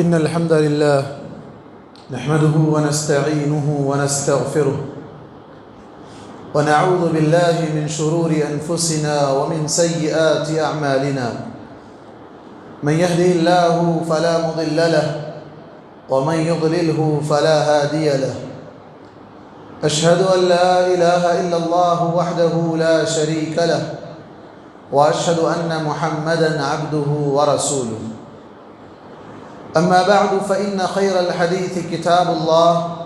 إن الحمد لله نحمده ونستعينه ونستغفره ونعوذ بالله من شرور أنفسنا ومن سيئات أعمالنا من يهده الله فلا مضل له ومن يضلله فلا هادي له أشهد أن لا إله إلا الله وحده لا شريك له وأشهد أن محمدًا عبده ورسوله أما بعد فإن خير الحديث كتاب الله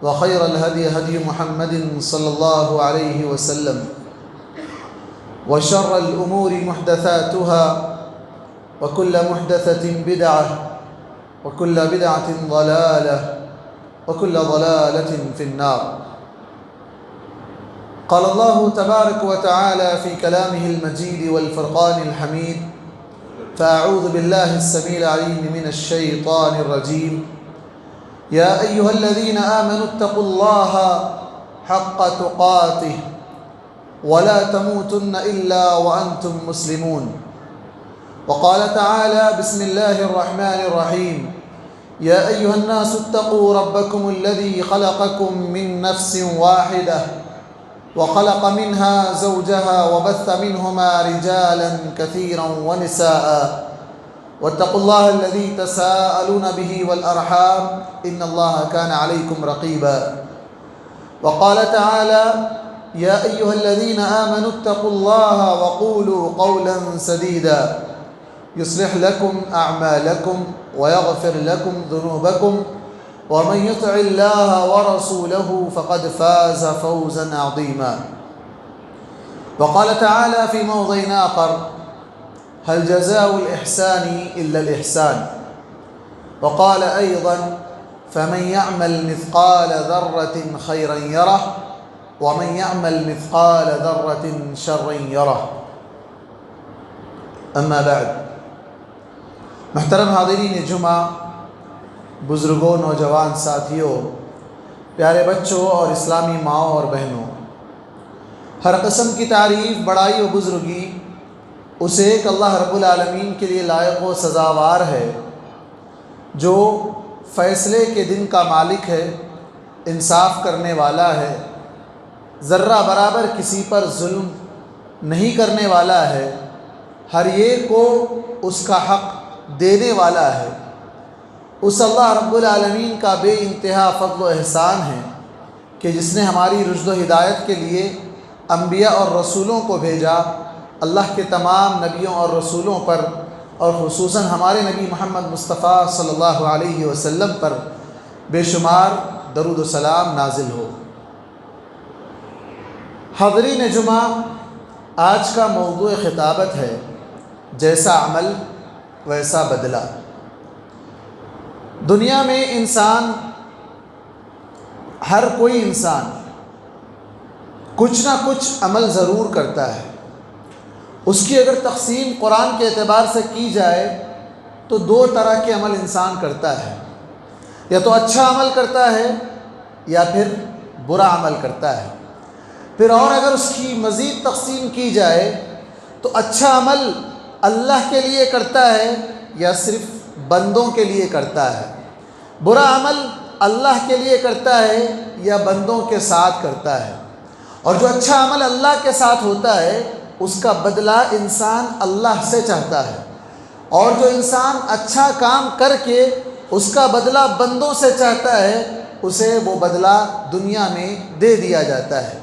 وخير الهدي هدي محمد صلى الله عليه وسلم وشر الأمور محدثاتها وكل محدثة بدعة وكل بدعة ضلالة وكل ضلالة في النار. قال الله تبارك وتعالى في كلامه المجيد والفرقان الحميد: فأعوذ بالله السميع العليم من الشيطان الرجيم. يا أيها الذين آمنوا اتقوا الله حق تقاته ولا تموتن إلا وأنتم مسلمون. وقال تعالى: بسم الله الرحمن الرحيم. يا أيها الناس اتقوا ربكم الذي خلقكم من نفس واحدة وخلق منها زوجها وبث منهما رجالا كثيرا ونساء واتقوا الله الذي تساءلون به والأرحام إن الله كان عليكم رقيبا. وقال تعالى: يا أيها الذين آمنوا اتقوا الله وقولوا قولا سديدا يصلح لكم أعمالكم ويغفر لكم ذنوبكم ومن يطع الله ورسوله فقد فاز فوزا عظيما. وقال تعالى في موضع آخر: هل جزاء الإحسان إلا الإحسان. وقال أيضا: فمن يعمل مثقال ذرة خيرا يره ومن يعمل مثقال ذرة شرا يره. اما بعد. محترم حاضرین جمعہ، بزرگوں، نوجوان ساتھیوں، پیارے بچوں اور اسلامی ماؤں اور بہنوں، ہر قسم کی تعریف، بڑائی و بزرگی اس ایک اللہ رب العالمین کے لیے لائق و سزاوار ہے جو فیصلے کے دن کا مالک ہے، انصاف کرنے والا ہے، ذرہ برابر کسی پر ظلم نہیں کرنے والا ہے، ہر ایک کو اس کا حق دینے والا ہے۔ اس اللہ رب العالمین کا بے انتہا فضل و احسان ہے کہ جس نے ہماری رشد و ہدایت کے لیے انبیاء اور رسولوں کو بھیجا، اللہ کے تمام نبیوں اور رسولوں پر اور خصوصاً ہمارے نبی محمد مصطفیٰ صلی اللہ علیہ وسلم پر بے شمار درود و سلام نازل ہو۔ حاضرین جمعہ، آج کا موضوع خطابت ہے: جیسا عمل ویسا بدلہ۔ دنیا میں انسان، ہر کوئی انسان کچھ نہ کچھ عمل ضرور کرتا ہے۔ اس کی اگر تقسیم قرآن کے اعتبار سے کی جائے تو دو طرح کے عمل انسان کرتا ہے، یا تو اچھا عمل کرتا ہے یا پھر برا عمل کرتا ہے۔ پھر اور اگر اس کی مزید تقسیم کی جائے تو اچھا عمل اللہ کے لیے کرتا ہے یا صرف بندوں کے لیے کرتا ہے، برا عمل اللہ کے لیے کرتا ہے یا بندوں کے ساتھ کرتا ہے۔ اور جو اچھا عمل اللہ کے ساتھ ہوتا ہے اس کا بدلہ انسان اللہ سے چاہتا ہے، اور جو انسان اچھا کام کر کے اس کا بدلہ بندوں سے چاہتا ہے اسے وہ بدلہ دنیا میں دے دیا جاتا ہے۔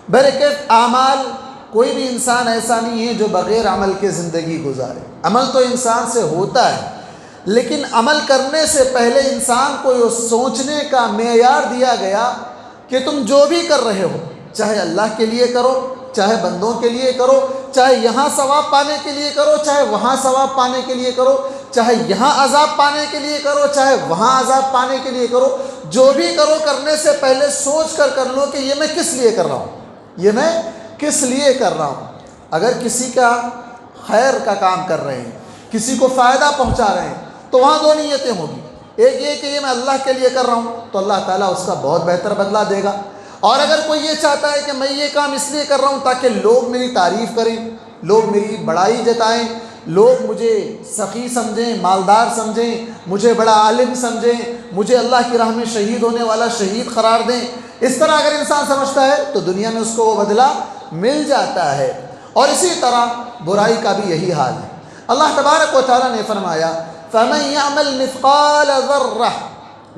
برکت اعمال، کوئی بھی انسان ایسا نہیں ہے جو بغیر عمل کے زندگی گزارے۔ عمل تو انسان سے ہوتا ہے، لیکن عمل کرنے سے پہلے انسان کو یہ سوچنے کا معیار دیا گیا کہ تم جو بھی کر رہے ہو، چاہے اللہ کے لیے کرو، چاہے بندوں کے لیے کرو، چاہے یہاں ثواب پانے کے لیے کرو، چاہے وہاں ثواب پانے کے لیے کرو، چاہے یہاں عذاب پانے کے لیے کرو، چاہے وہاں عذاب پانے کے لیے کرو، جو بھی کرو کرنے سے پہلے سوچ کر لو کہ یہ میں کس لیے کر رہا ہوں، یہ میں کس لیے کر رہا ہوں۔ اگر کسی کا خیر کا کام کر رہے ہیں، کسی کو فائدہ پہنچا رہے ہیں، تو وہاں دو نیتیں ہوگی، ایک یہ کہ یہ میں اللہ کے لیے کر رہا ہوں تو اللہ تعالیٰ اس کا بہت بہتر بدلہ دے گا، اور اگر کوئی یہ چاہتا ہے کہ میں یہ کام اس لیے کر رہا ہوں تاکہ لوگ میری تعریف کریں، لوگ میری بڑائی جتائیں، لوگ مجھے سخی سمجھیں، مالدار سمجھیں، مجھے بڑا عالم سمجھیں، مجھے اللہ کی راہ میں شہید ہونے والا شہید قرار دیں، اس طرح اگر انسان سمجھتا ہے تو دنیا میں اس کو وہ بدلہ مل جاتا ہے۔ اور اسی طرح برائی کا بھی یہی حال ہے۔ اللہ تبارک و تعالیٰ نے فرمایا فَمَن يَعْمَلْ مِثْقَالَ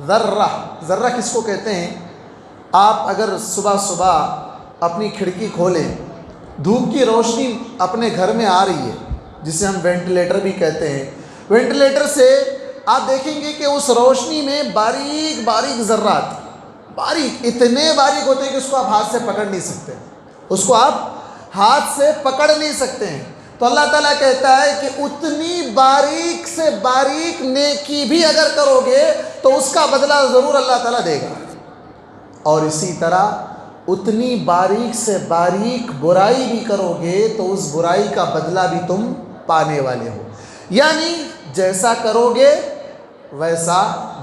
ذَرَّةٍ، ذرہ کس کو کہتے ہیں؟ آپ اگر صبح صبح اپنی کھڑکی کھولیں، دھوپ کی روشنی اپنے گھر میں آ رہی ہے، جسے ہم وینٹیلیٹر بھی کہتے ہیں، وینٹیلیٹر سے آپ دیکھیں گے کہ اس روشنی میں باریک باریک ذرات، باریک اتنے باریک ہوتے ہیں کہ اس کو آپ ہاتھ سے پکڑ نہیں سکتے، اس کو آپ ہاتھ سے پکڑ نہیں سکتے ہیں۔ تو اللہ تعالیٰ کہتا ہے کہ اتنی باریک سے باریک نیکی بھی اگر کرو گے تو اس کا بدلہ ضرور اللہ تعالیٰ دے گا، اور اسی طرح اتنی باریک سے باریک برائی بھی کرو گے تو اس برائی کا بدلہ بھی تم پانے والے ہو، یعنی جیسا کرو گے ویسا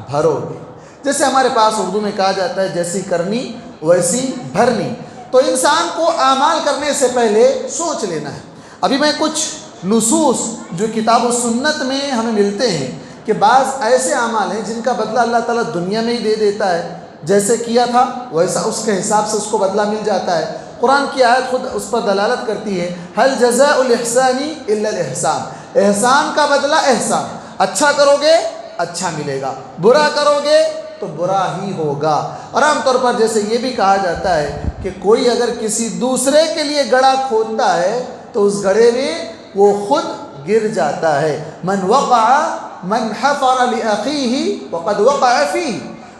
بھرو گے۔ جیسے ہمارے پاس اردو میں کہا جاتا ہے جیسی کرنی ویسی بھرنی، تو انسان کو اعمال کرنے سے پہلے سوچ لینا ہے۔ ابھی میں کچھ نصوص جو کتاب و سنت میں ہمیں ملتے ہیں کہ بعض ایسے اعمال ہیں جن کا بدلہ اللہ تعالیٰ دنیا میں ہی دے دیتا ہے، جیسے کیا تھا ویسا اس کے حساب سے اس کو بدلہ مل جاتا ہے۔ قرآن کی آیت خود اس پر دلالت کرتی ہے، هل جزاء الاحسان الا الاحسان، احسان کا بدلہ احسان، اچھا کرو گے اچھا ملے گا، برا کرو گے تو برا ہی ہوگا۔ اور عام طور پر جیسے یہ بھی کہا جاتا ہے کہ کوئی اگر کسی دوسرے کے لیے گڑھا کھودتا ہے تو اس گڑھے میں وہ خود گر جاتا ہے، من حفر لأخیہ وقد وقع فیہ،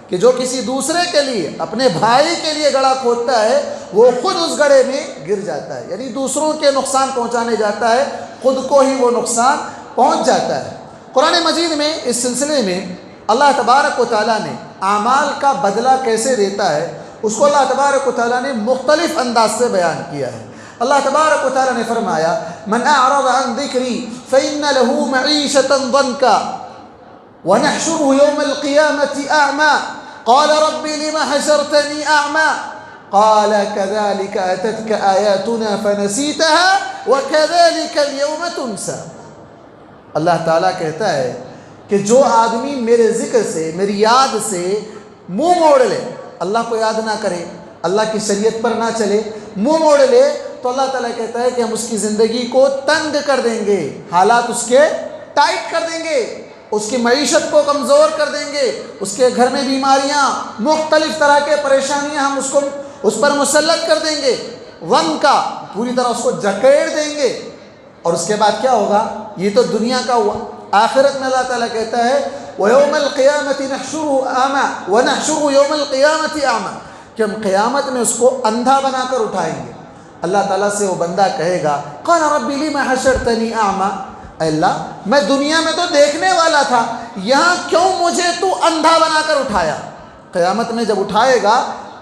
کہ جو کسی دوسرے کے لیے، اپنے بھائی کے لیے گڑھا کھودتا ہے وہ خود اس گڑھے میں گر جاتا ہے، یعنی دوسروں کے نقصان پہنچانے جاتا ہے، خود کو ہی وہ نقصان پہنچ جاتا ہے۔ قرآن مجید میں اس سلسلے میں اللہ تبارک و تعالیٰ نے اعمال کا بدلہ کیسے دیتا ہے اس کو اللہ تبارک و تعالیٰ نے مختلف انداز سے بیان کیا ہے۔ اللہ تبارک و تعالیٰ نے فرمایا من اعرض عن ذکری فإن له معیشة ضنکا ونحشره يوم القيامة أعمى قال رب لم حشرتني أعمى قال كذلك أتتك آياتنا فنسيتها وكذلك اليوم تنسى۔ اللہ تعالیٰ کہتا ہے کہ جو آدمی میرے ذکر سے، میری یاد سے منہ موڑ لے، اللہ کو یاد نہ کرے، اللہ کی شریعت پر نہ چلے، منہ موڑ لے، تو اللہ تعالیٰ کہتا ہے کہ ہم اس کی زندگی کو تنگ کر دیں گے، حالات اس کے ٹائٹ کر دیں گے، اس کی معیشت کو کمزور کر دیں گے، اس کے گھر میں بیماریاں، مختلف طرح کے پریشانیاں ہم اس پر مسلط کر دیں گے، ون کا پوری طرح اس کو جکڑ دیں گے۔ اور اس کے بعد کیا ہوگا؟ یہ تو دنیا کا ہوا، آخرت میں اللہ تعالیٰ کہتا ہے وَيَوْمَ الْقِيَامَةِ نَحْشُرُهُ أَعْمَى وَنَحْشُرُهُ يَوْمَ الْقِيَامَةِ أَعْمَى، کہ ہم قیامت میں اس کو اندھا بنا کر اٹھائیں گے۔ اللہ تعالیٰ سے وہ بندہ کہے گا قَالَ رَبِّ لِمَ حَشَرْتَنِي أَعْمَى، اے اللہ میں دنیا میں تو دیکھنے والا تھا، یہاں کیوں مجھے تو اندھا بنا کر اٹھایا؟ قیامت میں جب اٹھائے گا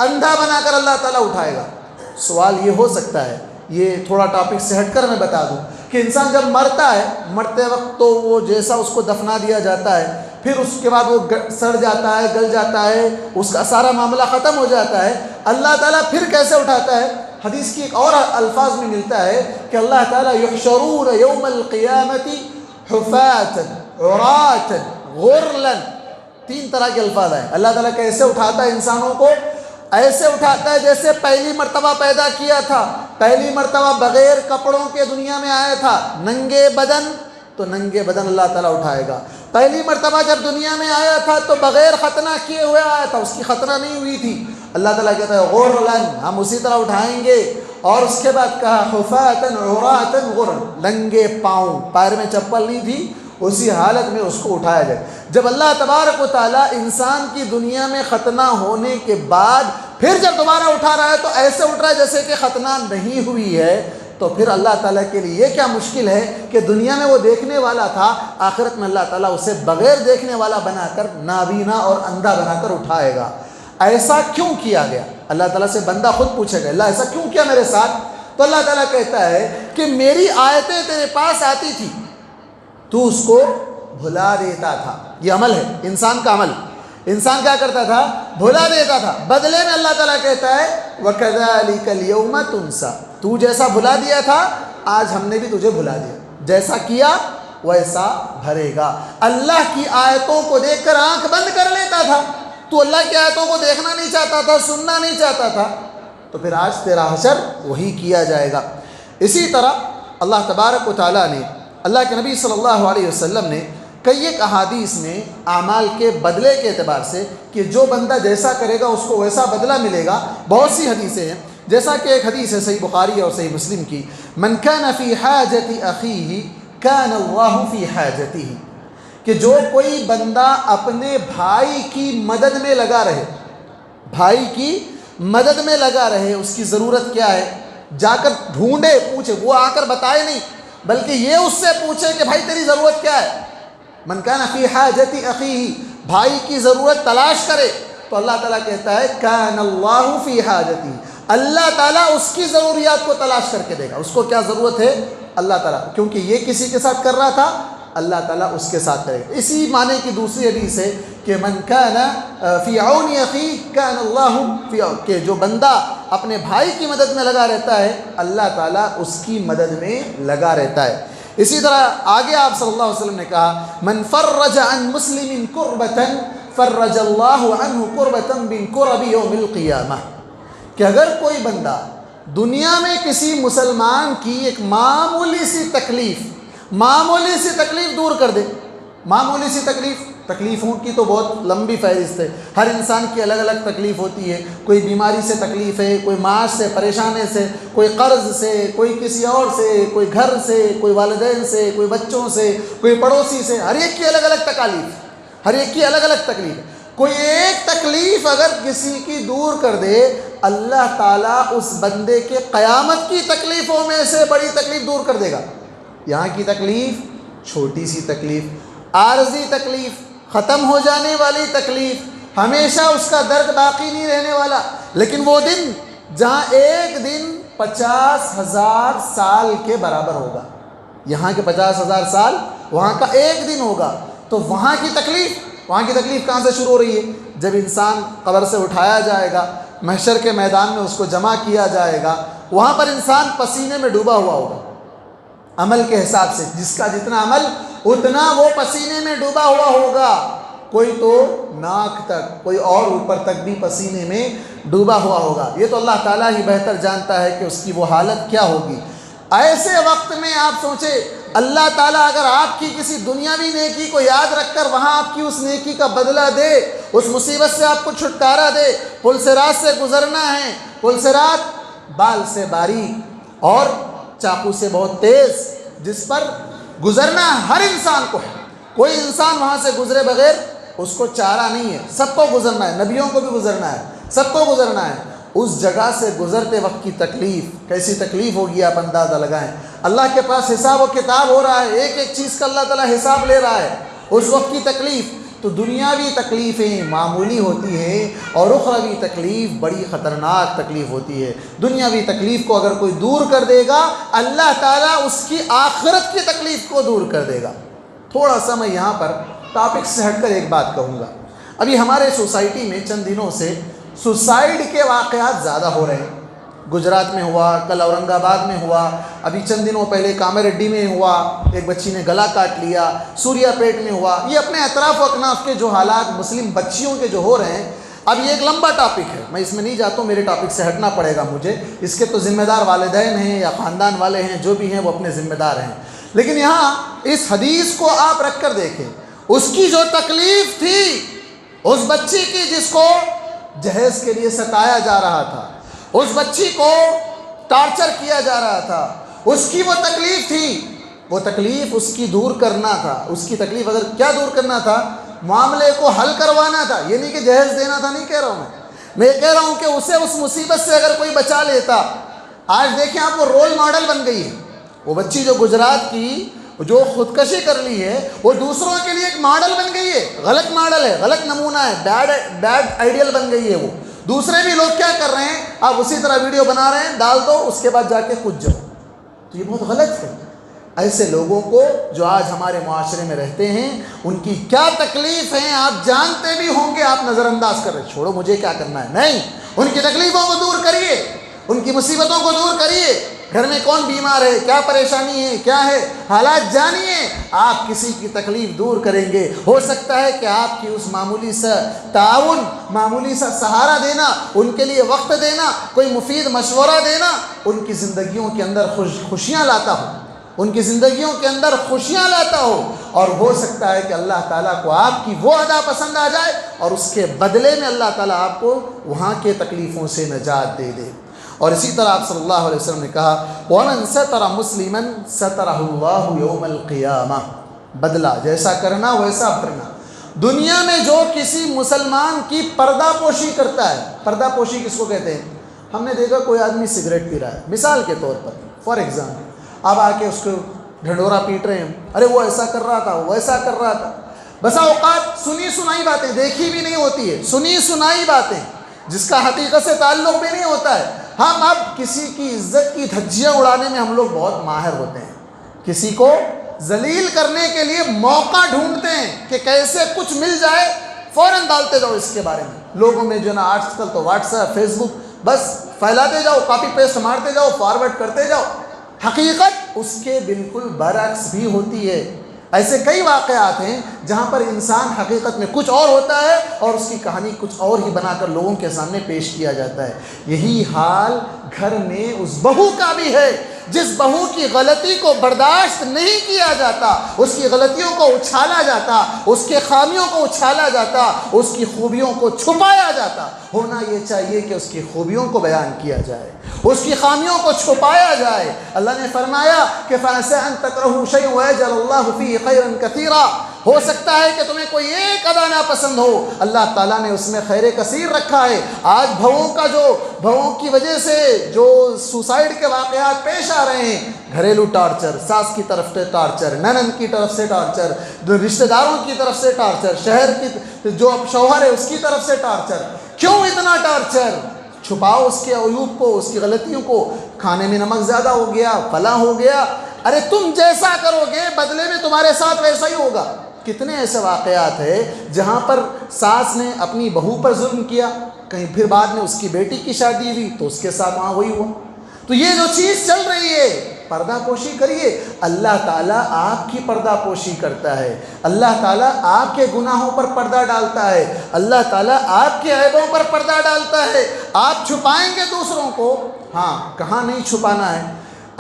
اندھا بنا کر اللہ تعالیٰ اٹھائے گا۔ سوال یہ ہو سکتا ہے، یہ تھوڑا ٹاپک سے ہٹ کر میں بتا دوں کہ انسان جب مرتا ہے، مرتے وقت تو وہ جیسا اس کو دفنا دیا جاتا ہے، پھر اس کے بعد وہ سڑ جاتا ہے، گل جاتا ہے، اس کا سارا معاملہ ختم ہو جاتا ہے، اللہ تعالیٰ پھر کیسے اٹھاتا ہے؟ حدیث کی ایک اور الفاظ میں ملتا ہے کہ اللہ تعالیٰ یحشرون یوم القیامت حفاة عراة غرلا، تین طرح کے الفاظ ہیں۔ اللہ تعالیٰ کیسے اٹھاتا ہے انسانوں کو؟ ایسے اٹھاتا ہے جیسے پہلی مرتبہ پیدا کیا تھا، پہلی مرتبہ بغیر کپڑوں کے دنیا میں آیا تھا، ننگے بدن، تو ننگے بدن اللہ تعالیٰ اٹھائے گا۔ پہلی مرتبہ جب دنیا میں آیا تھا تو بغیر ختنہ کیے ہوئے آیا تھا، اس کی ختنہ نہیں ہوئی تھی، اللہ تعالیٰ کہتا ہے غرلن، ہم اسی طرح اٹھائیں گے۔ اور اس کے بعد کہا حفاة عراة غرل، ننگے پاؤں، پیر میں چپل نہیں تھی، اسی حالت میں اس کو اٹھایا جائے۔ جب اللہ تبارک و تعالیٰ انسان کی دنیا میں ختنہ ہونے کے بعد پھر جب دوبارہ اٹھا رہا ہے تو ایسے اٹھ رہا ہے جیسے کہ ختنہ نہیں ہوئی ہے، تو پھر اللہ تعالیٰ کے لیے یہ کیا مشکل ہے کہ دنیا میں وہ دیکھنے والا تھا، آخرت میں اللہ تعالیٰ اسے بغیر دیکھنے والا بنا کر نابینا اور اندھا بنا کر اٹھائے گا۔ ایسا کیوں کیا گیا؟ اللہ تعالیٰ سے بندہ خود پوچھے گا، اللہ ایسا کیوں کیا میرے ساتھ؟ تو اللہ تعالیٰ کہتا ہے کہ میری آیتیں تیرے پاس آتی تھی، تو اس کو بھلا دیتا تھا۔ یہ عمل ہے، انسان کا عمل۔ انسان کیا کرتا تھا؟ بھلا دیتا تھا۔ بدلے میں اللہ تعالیٰ کہتا ہے وَكَذَلِكَ الْيَوْمَ تُنْسَى، تو جیسا بھلا دیا تھا آج ہم نے بھی تجھے بھلا دیا، جیسا کیا ویسا بھرے گا۔ اللہ کی آیتوں کو دیکھ کر آنکھ بند کر لیتا تھا، تو اللہ کی آیتوں کو دیکھنا نہیں چاہتا تھا، سننا نہیں چاہتا تھا، تو پھر آج تیرا حشر وہی کیا جائے گا۔ اسی طرح اللہ تبارک و تعالیٰ نے، اللہ کے نبی صلی اللہ علیہ وسلم نے کئی ایک احادیث میں اعمال کے بدلے کے اعتبار سے کہ جو بندہ جیسا کرے گا اس کو ویسا بدلہ ملے گا، بہت سی حدیثیں ہیں۔ جیسا کہ ایک حدیث ہے صحیح بخاری اور صحیح مسلم کی، من کان فی حاجت اخیہ کان اللہ فی حاجتہ، کہ جو کوئی بندہ اپنے بھائی کی مدد میں لگا رہے، بھائی کی مدد میں لگا رہے، اس کی ضرورت کیا ہے، جا کر ڈھونڈے، پوچھے، وہ آ کر بتائے نہیں بلکہ یہ اس سے پوچھے کہ بھائی تیری ضرورت کیا ہے۔ من کان فی حاجت اخیہ، بھائی کی ضرورت تلاش کرے، تو اللہ تعالیٰ کہتا ہے کان اللہ فی حاجتہ، اللہ تعالیٰ اس کی ضروریات کو تلاش کر کے دے گا۔ اس کو کیا ضرورت ہے؟ اللہ تعالیٰ، کیونکہ یہ کسی کے ساتھ کر رہا تھا، اللہ تعالیٰ اس کے ساتھ کرے گا۔ اسی معنی کی دوسری حدیث ہے کہ من کان فی عون اخیہ کان اللہ فی عون، کہ جو بندہ اپنے بھائی کی مدد میں لگا رہتا ہے اللہ تعالیٰ اس کی مدد میں لگا رہتا ہے۔ اسی طرح آگے آپ صلی اللہ علیہ وسلم نے کہا من فرج عن مسلم کربۃ فرج اللہ عنہ کربۃ من کرب یوم القیامہ، کہ اگر کوئی بندہ دنیا میں کسی مسلمان کی ایک معمولی سی تکلیف دور کر دے، معمولی سی تکلیفوں کی تو بہت لمبی فہرست ہے، ہر انسان کی الگ الگ تکلیف ہوتی ہے، کوئی بیماری سے تکلیف ہے، کوئی معاش سے، پریشانی سے، کوئی قرض سے، کوئی کسی اور سے، کوئی گھر سے، کوئی والدین سے، کوئی بچوں سے، کوئی پڑوسی سے، ہر ایک کی الگ الگ تکالیف، ہر ایک کی الگ الگ تکلیف ہے۔ کوئی ایک تکلیف اگر کسی کی دور کر دے، اللہ تعالیٰ اس بندے کے قیامت کی تکلیفوں میں سے بڑی تکلیف دور کر دے گا۔ یہاں کی تکلیف چھوٹی سی تکلیف، عارضی تکلیف، ختم ہو جانے والی تکلیف، ہمیشہ اس کا درد باقی نہیں رہنے والا، لیکن وہ دن جہاں ایک دن 50,000 سال کے برابر ہوگا، یہاں کے 50,000 سال وہاں کا ایک دن ہوگا، تو وہاں کی تکلیف کہاں سے شروع ہو رہی ہے؟ جب انسان قبر سے اٹھایا جائے گا، محشر کے میدان میں اس کو جمع کیا جائے گا، وہاں پر انسان پسینے میں ڈوبا ہوا ہوگا، عمل کے حساب سے، جس کا جتنا عمل اتنا وہ پسینے میں ڈوبا ہوا ہوگا، کوئی تو ناک تک، کوئی اور اوپر تک بھی پسینے میں ڈوبا ہوا ہوگا۔ یہ تو اللہ تعالیٰ ہی بہتر جانتا ہے کہ اس کی وہ حالت کیا ہوگی۔ ایسے وقت میں آپ سوچیں، اللہ تعالیٰ اگر آپ کی کسی دنیاوی نیکی کو یاد رکھ کر وہاں آپ کی اس نیکی کا بدلہ دے، اس مصیبت سے آپ کو چھٹکارا دے، پل صراط سے گزرنا ہے، پل صراط بال سے باریک اور چاقو سے بہت تیز، جس پر گزرنا ہر انسان کو ہے، کوئی انسان وہاں سے گزرے بغیر اس کو چارہ نہیں ہے، سب کو گزرنا ہے، نبیوں کو بھی گزرنا ہے، سب کو گزرنا ہے۔ اس جگہ سے گزرتے وقت کی تکلیف کیسی تکلیف ہوگی آپ اندازہ لگائیں۔ اللہ کے پاس حساب و کتاب ہو رہا ہے، ایک ایک چیز کا اللہ تعالیٰ حساب لے رہا ہے، اس وقت کی تکلیف تو دنیاوی تکلیفیں معمولی ہوتی ہیں اور اخروی تکلیف بڑی خطرناک تکلیف ہوتی ہے۔ دنیاوی تکلیف کو اگر کوئی دور کر دے گا، اللہ تعالیٰ اس کی آخرت کی تکلیف کو دور کر دے گا۔ تھوڑا سا میں یہاں پر ٹاپک سے ہٹ کر ایک بات کہوں گا۔ ابھی ہمارے سوسائٹی میں چند دنوں سے سوسائڈ کے واقعات زیادہ ہو رہے ہیں۔ گجرات میں ہوا، کل اورنگ آباد میں ہوا، ابھی چند دنوں پہلے کامریڈی میں ہوا، ایک بچی نے گلا کاٹ لیا، سوریا پیٹ میں ہوا۔ یہ اپنے اطراف و اکناف کے جو حالات مسلم بچیوں کے جو ہو رہے ہیں، اب یہ ایک لمبا ٹاپک ہے، میں اس میں نہیں جاتا ہوں، میرے ٹاپک سے ہٹنا پڑے گا مجھے، اس کے تو ذمہ دار والدین ہیں یا خاندان والے ہیں، جو بھی ہیں وہ اپنے ذمہ دار ہیں۔ لیکن یہاں اس حدیث کو آپ رکھ کر دیکھیں، اس کی جو تکلیف تھی اس بچی کی، جس کو جہیز کے لیے ستایا جا رہا تھا، اس بچی کو ٹارچر کیا جا رہا تھا، اس کی وہ تکلیف تھی، وہ تکلیف اس کی دور کرنا تھا۔ اس کی تکلیف اگر کیا دور کرنا تھا؟ معاملے کو حل کروانا تھا، یہ نہیں کہ جہیز دینا تھا، نہیں کہہ رہا ہوں میں یہ کہہ رہا ہوں کہ اسے اس مصیبت سے اگر کوئی بچا لیتا، آج دیکھیں آپ، وہ رول ماڈل بن گئی ہے. وہ بچی جو گجرات کی جو خودکشی کر لی ہے، وہ دوسروں کے لیے ایک ماڈل بن گئی ہے. غلط ماڈل ہے، غلط نمونہ ہے، بیڈ آئیڈیل بن گئی ہے. وہ دوسرے بھی لوگ کیا کر رہے ہیں، آپ اسی طرح ویڈیو بنا رہے ہیں، ڈال دو، اس کے بعد جا کے کود جاؤ. تو یہ بہت غلط ہے. ایسے لوگوں کو جو آج ہمارے معاشرے میں رہتے ہیں، ان کی کیا تکلیف ہیں آپ جانتے بھی ہوں گے، آپ نظر انداز کر رہے ہیں، چھوڑو مجھے کیا کرنا ہے. نہیں، ان کی تکلیفوں کو دور کریے، ان کی مصیبتوں کو دور کریے. گھر میں کون بیمار ہے، کیا پریشانی ہے، کیا ہے، حالات جانیے. آپ کسی کی تکلیف دور کریں گے، ہو سکتا ہے کہ آپ کی اس معمولی سا تعاون، معمولی سا سہارا دینا، ان کے لیے وقت دینا، کوئی مفید مشورہ دینا، ان کی زندگیوں کے اندر خوشیاں لاتا ہو، ان کی زندگیوں کے اندر خوشیاں لاتا ہو. اور ہو سکتا ہے کہ اللہ تعالیٰ کو آپ کی وہ ادا پسند آ جائے اور اس کے بدلے میں اللہ تعالیٰ آپ کو وہاں کے تکلیفوں سے نجات دے دے. اور اسی طرح آپ صلی اللہ علیہ وسلم نے کہا وَمَنْ سَتَرَ مُسْلِمًا سَتَرَهُ اللَّهُ يَوْمَ الْقِيَامَةِ. بدلہ جیسا کرنا ویسا بھرنا. دنیا میں جو کسی مسلمان کی پردہ پوشی کرتا ہے، پردہ پوشی کس کو کہتے ہیں؟ ہم نے دیکھا کوئی آدمی سگریٹ پی رہا ہے، مثال کے طور پر، فار ایگزامپل، آپ آ کے اس کو ڈھنڈورا پیٹ رہے ہیں، ارے وہ ایسا کر رہا تھا، وہ ایسا کر رہا تھا. بسا اوقات سنی سنائی باتیں، دیکھی بھی نہیں ہوتی ہے، سنی سنائی باتیں جس کا حقیقت سے تعلق بھی نہیں ہوتا ہے. ہم اب کسی کی عزت کی دھجیاں اڑانے میں ہم لوگ بہت ماہر ہوتے ہیں. کسی کو ذلیل کرنے کے لیے موقع ڈھونڈتے ہیں کہ کیسے کچھ مل جائے، فوراً ڈالتے جاؤ اس کے بارے میں. لوگوں میں جو نا آج کل تو واٹس ایپ، فیس بک، بس پھیلاتے جاؤ، کاپی پیسٹ مارتے جاؤ، فارورڈ کرتے جاؤ. حقیقت اس کے بالکل برعکس بھی ہوتی ہے. ایسے کئی واقعات ہیں جہاں پر انسان حقیقت میں کچھ اور ہوتا ہے اور اس کی کہانی کچھ اور ہی بنا کر لوگوں کے سامنے پیش کیا جاتا ہے. یہی حال گھر میں اس بہو کا بھی ہے جس بہو کی غلطی کو برداشت نہیں کیا جاتا، اس کی غلطیوں کو اچھالا جاتا، اس کے خامیوں کو اچھالا جاتا، اس کی خوبیوں کو چھپایا جاتا. ہونا یہ چاہیے کہ اس کی خوبیوں کو بیان کیا جائے، اس کی خامیوں کو چھپایا جائے. اللہ نے فرمایا کہ فَعَسَىٰ أَن تَكْرَهُوا شَيْئًا وَيَجْعَلَ اللَّهُ فِيهِ خَيْرًا كَثِيرًا. ہو سکتا ہے کہ تمہیں کوئی ایک ادا ناپسند ہو، اللہ تعالیٰ نے اس میں خیر کثیر رکھا ہے. آج بہوؤں کی وجہ سے جو سوسائڈ کے واقعات پیش آ رہے ہیں، گھریلو ٹارچر، ساس کی طرف سے ٹارچر، ننند کی طرف سے ٹارچر، رشتہ داروں کی طرف سے ٹارچر، شہر کی جو شوہر ہے اس کی طرف سے ٹارچر. کیوں اتنا ٹارچر؟ چھپاؤ اس کے عیوب کو، اس کی غلطیوں کو. کھانے میں نمک زیادہ ہو گیا، فلاں ہو گیا، ارے تم جیسا کرو گے بدلے میں تمہارے ساتھ ویسا ہی ہوگا. کتنے ایسے واقعات ہیں جہاں پر ساس نے اپنی بہو پر ظلم کیا، کہیں پھر بعد میں اس کی بیٹی کی شادی ہوئی تو اس کے ساتھ وہاں وہی ہوا. تو یہ جو چیز چل رہی ہے، پردہ پوشی کریے. اللہ تعالیٰ آپ کی پردہ پوشی کرتا ہے، اللہ تعالیٰ آپ کے گناہوں پر پردہ ڈالتا ہے، اللہ تعالیٰ آپ کے عیبوں پر پردہ ڈالتا ہے. آپ چھپائیں گے دوسروں کو، ہاں کہاں نہیں چھپانا ہے.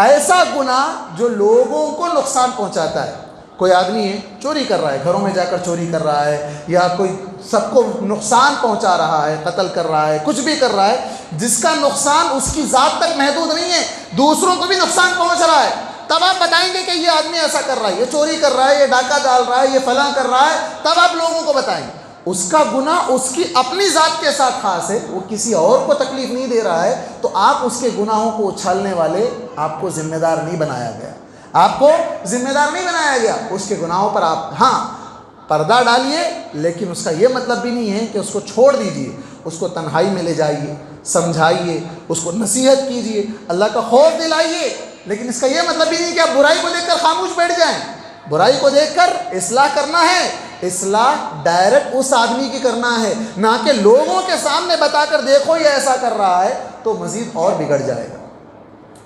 ایسا گناہ جو لوگوں کو نقصان پہنچاتا ہے. کوئی آدمی ہے چوری کر رہا ہے، گھروں میں جا کر چوری کر رہا ہے، یا کوئی سب کو نقصان پہنچا رہا ہے، قتل کر رہا ہے، کچھ بھی کر رہا ہے، جس کا نقصان اس کی ذات تک محدود نہیں ہے، دوسروں کو بھی نقصان پہنچ رہا ہے. تب آپ بتائیں گے کہ یہ آدمی ایسا کر رہا ہے، یہ چوری کر رہا ہے، یہ ڈاکہ ڈال رہا ہے، یہ فلاں کر رہا ہے. تب آپ لوگوں کو بتائیں گے. اس کا گناہ اس کی اپنی ذات کے ساتھ خاص ہے، وہ کسی اور کو تکلیف نہیں دے رہا ہے. تو آپ اس کے گناہوں کو اچھالنے والے، آپ کو ذمہ دار نہیں بنایا گیا، آپ کو ذمہ دار نہیں بنایا گیا. اس کے گناہوں پر آپ ہاں پردہ ڈالیے، لیکن اس کا یہ مطلب بھی نہیں ہے کہ اس کو چھوڑ دیجیے. اس کو تنہائی میں لے جائیے، سمجھائیے، اس کو نصیحت کیجیے، اللہ کا خوف دلائیے. لیکن اس کا یہ مطلب بھی نہیں کہ آپ برائی کو دیکھ کر خاموش بیٹھ جائیں. برائی کو دیکھ کر اصلاح کرنا ہے. اصلاح ڈائریکٹ اس آدمی کی کرنا ہے، نہ کہ لوگوں کے سامنے بتا کر دیکھو یہ ایسا کر رہا ہے تو مزید اور بگڑ جائے گا.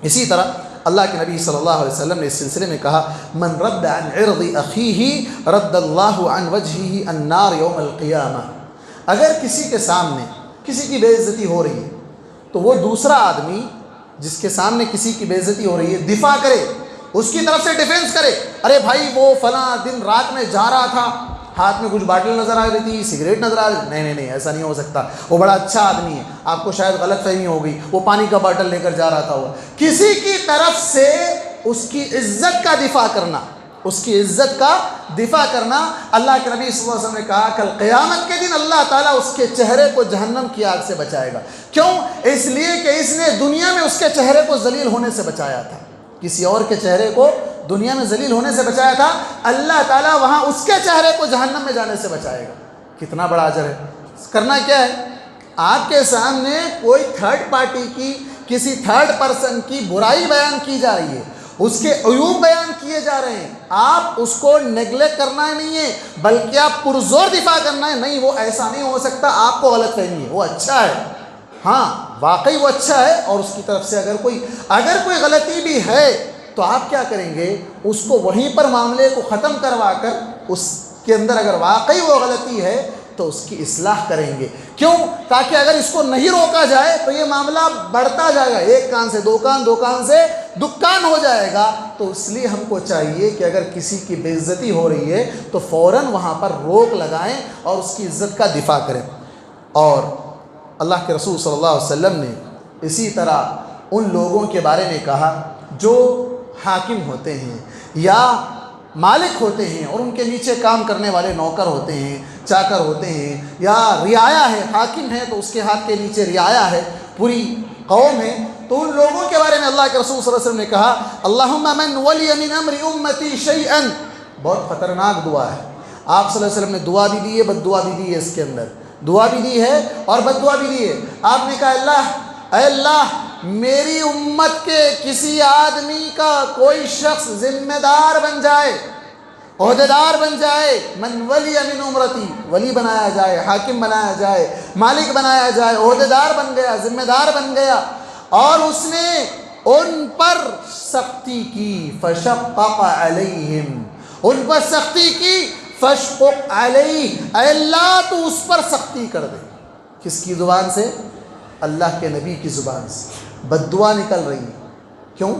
اسی طرح اللہ کے نبی صلی اللہ علیہ وسلم نے اس سلسلے میں کہا من رد عن عرض اخیہ رد اللہ عن وجہہ النار یوم القیامہ. اگر کسی کے سامنے کسی کی بے عزتی ہو رہی ہے تو وہ دوسرا آدمی جس کے سامنے کسی کی بے عزتی ہو رہی ہے دفاع کرے، اس کی طرف سے ڈیفینس کرے. ارے بھائی وہ فلاں دن رات میں جا رہا تھا، ہاتھ میں کچھ باٹل نظر آ رہی تھی، سگریٹ نظر آ رہی، نہیں ایسا نہیں ہو سکتا، وہ بڑا اچھا آدمی ہے، آپ کو شاید غلط فہمی ہو گئی، وہ پانی کا باٹل لے کر جا رہا تھا. وہ کسی کی طرف سے اس کی عزت کا دفاع کرنا، اس کی عزت کا دفاع کرنا۔ اللہ کے نبی صلی اللہ علیہ وسلم نے کہا کل قیامت کے دن اللہ تعالیٰ اس کے چہرے کو جہنم کی آگ سے بچائے گا۔ کیوں؟ اس لیے کہ اس نے دنیا میں اس کے چہرے کو ذلیل ہونے سے بچایا تھا، کسی اور کے چہرے کو دنیا میں ذلیل ہونے سے بچایا تھا، اللہ تعالیٰ وہاں اس کے چہرے کو جہنم میں جانے سے بچائے گا۔ کتنا بڑا اجر ہے۔ کرنا کیا ہے؟ آپ کے سامنے کوئی تھرڈ پارٹی کی، کسی تھرڈ پرسن کی برائی بیان کی جا رہی ہے، اس کے عیوب بیان کیے جا رہے ہیں، آپ اس کو نیگلیکٹ کرنا نہیں ہے بلکہ آپ پرزور دفاع کرنا ہے۔ نہیں، وہ ایسا نہیں ہو سکتا، آپ کو غلط فہمی ہے، وہ اچھا ہے، ہاں واقعی وہ اچھا ہے، اور اس کی طرف سے اگر کوئی غلطی بھی ہے تو آپ کیا کریں گے؟ اس کو وہیں پر معاملے کو ختم کروا کر اس کے اندر اگر واقعی وہ غلطی ہے تو اس کی اصلاح کریں گے۔ کیوں؟ تاکہ اگر اس کو نہیں روکا جائے تو یہ معاملہ بڑھتا جائے گا، ایک کان سے دو کان، دو کان سے دکان ہو جائے گا۔ تو اس لیے ہم کو چاہیے کہ اگر کسی کی بے عزتی ہو رہی ہے تو فوراً وہاں پر روک لگائیں اور اس کی عزت کا دفاع کریں۔ اور اللہ کے رسول صلی اللہ علیہ وسلم نے اسی طرح ان لوگوں کے بارے میں کہا جو حاکم ہوتے ہیں یا مالک ہوتے ہیں اور ان کے نیچے کام کرنے والے نوکر ہوتے ہیں، چاکر ہوتے ہیں، یا رعایا ہے، حاکم ہے تو اس کے ہاتھ کے نیچے رعایا ہے، پوری قوم ہے، تو ان لوگوں کے بارے میں اللہ کے رسول صلی اللہ علیہ وسلم نے کہا اللہم من ولی من امر امتی شیئا۔ بہت خطرناک دعا ہے۔ آپ صلی اللہ علیہ وسلم نے دعا بھی دی ہے، بد دعا بھی دی ہے، اس کے اندر دعا بھی دی ہے اور بد دعا بھی دی ہے۔ آپ نے کہا اے اللہ میری امت کے کسی آدمی کا کوئی شخص ذمہ دار بن جائے، عہدیدار بن جائے، من ولی من امرتی، ولی بنایا جائے، حاکم بنایا جائے، مالک بنایا جائے، عہدیدار بن گیا، ذمہ دار بن گیا، اور اس نے ان پر سختی کی، فشقق علیہم، ان پر سختی کی، فشقق علیہ، اے اللہ تو اس پر سختی کر دے۔ کس کی زبان سے؟ اللہ کے نبی کی زبان سے بد دعا نکل رہی ہے۔ کیوں؟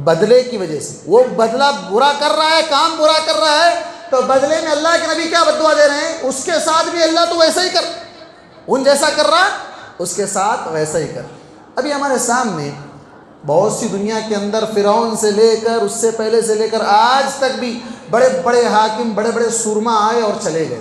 بدلے کی وجہ سے۔ وہ بدلہ برا کر رہا ہے، کام برا کر رہا ہے، تو بدلے میں اللہ کے نبی کیا بد دعا دے رہے ہیں؟ اس کے ساتھ بھی اللہ تو ویسا ہی کر، ان جیسا کر رہا اس کے ساتھ ویسا ہی کر۔ ابھی ہمارے سامنے بہت سی دنیا کے اندر فرعون سے لے کر، اس سے پہلے سے لے کر آج تک بھی بڑے بڑے حاکم، بڑے بڑے سورما آئے اور چلے گئے۔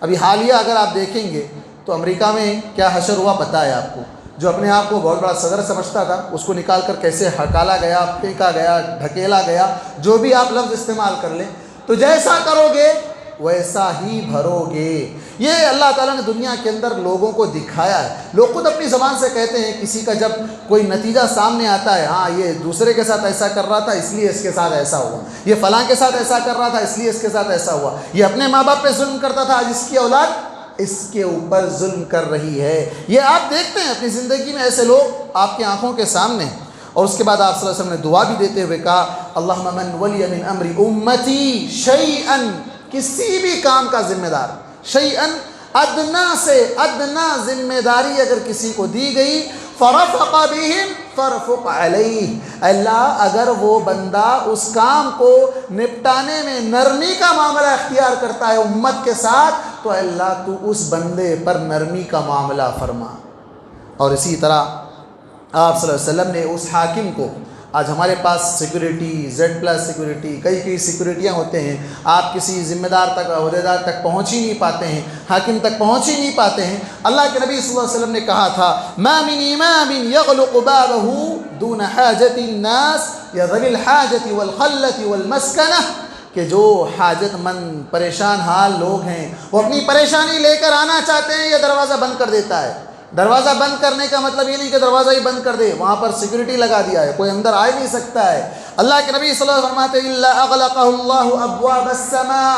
ابھی حالیہ اگر آپ دیکھیں گے تو امریکہ میں کیا حشر ہوا پتہ ہے آپ کو؟ جو اپنے آپ کو بہت بڑا صدر سمجھتا تھا اس کو نکال کر کیسے ہکالا گیا، پھینکا گیا، ڈھکیلا گیا، جو بھی آپ لفظ استعمال کر لیں، تو جیسا کرو گے ویسا ہی بھرو گے۔ یہ اللہ تعالیٰ نے دنیا کے اندر لوگوں کو دکھایا ہے۔ لوگ خود اپنی زبان سے کہتے ہیں، کسی کا جب کوئی نتیجہ سامنے آتا ہے، ہاں یہ دوسرے کے ساتھ ایسا کر رہا تھا اس لیے اس کے ساتھ ایسا ہوا، یہ فلاں کے ساتھ ایسا کر رہا تھا اس لیے اس کے ساتھ ایسا ہوا، یہ اپنے ماں باپ پہ ظلم کرتا تھا آج اس کی اولاد اس کے اوپر ظلم کر رہی ہے۔ یہ آپ دیکھتے ہیں اپنی زندگی میں، ایسے لوگ آپ کی آنکھوں کے سامنے۔ اور اس کے بعد آپ صلی اللہ علیہ وسلم نے دعا بھی دیتے ہوئے کہا اللہم من ولی من امر امتی شیئا، کسی بھی کام کا ذمہ دار، شیئا ادنا سے ادنا ذمہ داری اگر کسی کو دی گئی، فرفق بہم فرفق علیہ، اللہ اگر وہ بندہ اس کام کو نپٹانے میں نرمی کا معاملہ اختیار کرتا ہے امت کے ساتھ، تو اللہ تو اس بندے پر نرمی کا معاملہ فرما۔ اور اسی طرح آپ صلی اللہ علیہ وسلم نے اس حاکم کو، آج ہمارے پاس سیکورٹی، Z+ سیکورٹی، کئی سیکورٹیاں ہوتے ہیں، آپ کسی ذمہ دار تک، عہدیدار تک پہنچ ہی نہیں پاتے ہیں، حاکم تک پہنچ ہی نہیں پاتے ہیں۔ اللہ کے نبی صلی اللہ علیہ وسلم نے کہا تھا ما من امام یغلق بابہ دون حاجت الناس یا ذوی الحاجت والخلۃ والمسکنہ، کہ جو حاجت مند پریشان حال لوگ ہیں وہ اپنی پریشانی لے کر آنا چاہتے ہیں، یہ دروازہ بند کر دیتا ہے۔ دروازہ بند کرنے کا مطلب یہ نہیں کہ دروازہ ہی بند کر دے، وہاں پر سیکورٹی لگا دیا ہے، کوئی اندر آ ہی نہیں سکتا ہے۔ اللہ کے نبی صلی اللہ علیہ وسلم فرماتے ہیں الا اغلقہ اللہ ابواب السماء،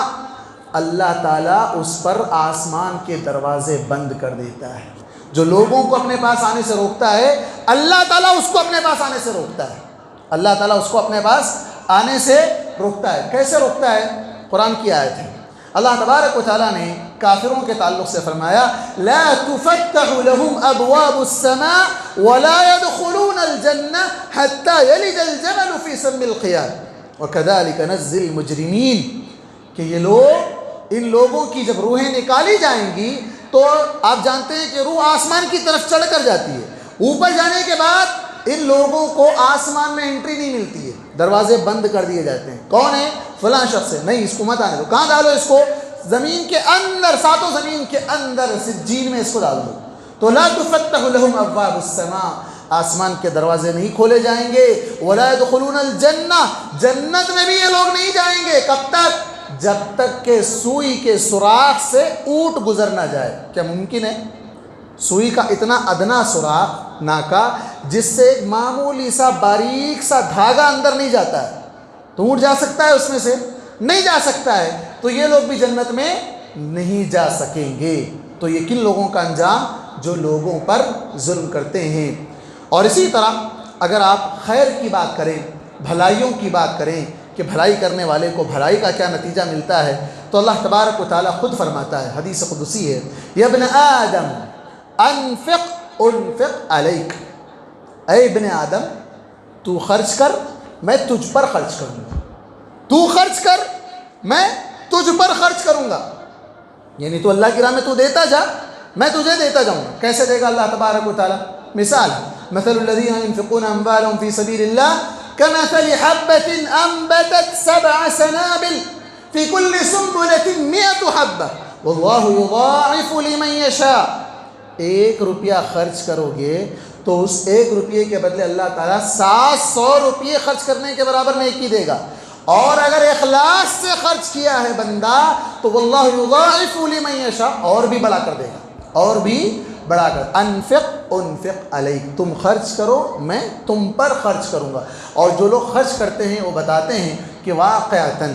اللہ تعالیٰ اس پر آسمان کے دروازے بند کر دیتا ہے۔ جو لوگوں کو اپنے پاس آنے سے روکتا ہے، اللہ تعالیٰ اس کو اپنے پاس آنے سے روکتا ہے۔ اللہ تعالیٰ اس کو اپنے پاس آنے سے روکتا ہے۔ کیسے روکتا ہے؟ قرآن کی آیت ہے۔ اللہ تبارک و تعالیٰ نے کافروں کے تعلق سے فرمایا لا تفتح لهم ابواب السماء ولا يدخلون الجنہ حتى يلج الجمل في سم الخياط وكذلك نجزي المجرمین، کہ یہ لوگ، ان لوگوں کی جب روحیں نکالی جائیں گی تو آپ جانتے ہیں کہ روح آسمان کی طرف چڑھ کر جاتی ہے، اوپر جانے کے بعد ان لوگوں کو آسمان میں انٹری نہیں ملتی ہے، دروازے بند کر دیے جاتے ہیں۔ کون ہیں؟ فلاں شخص سے، نہیں اس کو مت آنے دو، کہاں ڈالو اس کو؟ زمین کے اندر، ساتوں زمین کے اندر سجین میں اس کو ڈال دو۔ تو لا تفتح لهم ابواب السماء، آسمان کے دروازے نہیں کھولے جائیں گے، ولا يدخلون الجنہ، جنت میں بھی یہ لوگ نہیں جائیں گے۔ کب تک؟ جب تک کہ سوئی کے سوراخ سے اونٹ گزر نہ جائے۔ کیا ممکن ہے؟ سوئی کا اتنا ادنا سوراخ ناکا جس سے ایک معمولی سا باریک سا دھاگا اندر نہیں جاتا ہے، تو اونٹ جا سکتا ہے اس میں سے؟ نہیں جا سکتا ہے۔ تو یہ لوگ بھی جنت میں نہیں جا سکیں گے۔ تو یہ کن لوگوں کا انجام؟ جو لوگوں پر ظلم کرتے ہیں۔ اور اسی طرح اگر آپ خیر کی بات کریں، بھلائیوں کی بات کریں کہ بھلائی کرنے والے کو بھلائی کا کیا نتیجہ ملتا ہے، تو اللہ تبارک و تعالیٰ خود فرماتا ہے، حدیث قدسی ہے، یا ابن آدم انفق انفق علیک، اے ابن آدم تو خرچ کر، میں تجھ پر خرچ کروں گا، تو خرچ کر میں تجھ پر خرچ کروں گا۔ یعنی تو اللہ کی راہ میں تو دیتا جا، میں تجھے دیتا جاؤں گا۔ کیسے دے گا اللہ تبارک و تعالیٰ؟ مثال، مثل الذین ينفقون اموالهم فی سبیل اللہ كمثل حبة انبتت 7 سنابل في كل سنبلة 100 حبة واللہ یضاعف لمن یشاء۔ 1 روپیہ خرچ کرو گے تو اس 1 روپیے کے بدلے اللہ تعالیٰ 700 روپیے خرچ کرنے کے برابر نیکی دے گا۔ اور اگر اخلاص سے خرچ کیا ہے بندہ تو واللہ یضاعف لمن یشاء، اور بھی بڑا کر دے گا، اور بھی بڑا کر۔ انفق انفق علیک، تم خرچ کرو میں تم پر خرچ کروں گا۔ اور جو لوگ خرچ کرتے ہیں وہ بتاتے ہیں کہ واقعتاً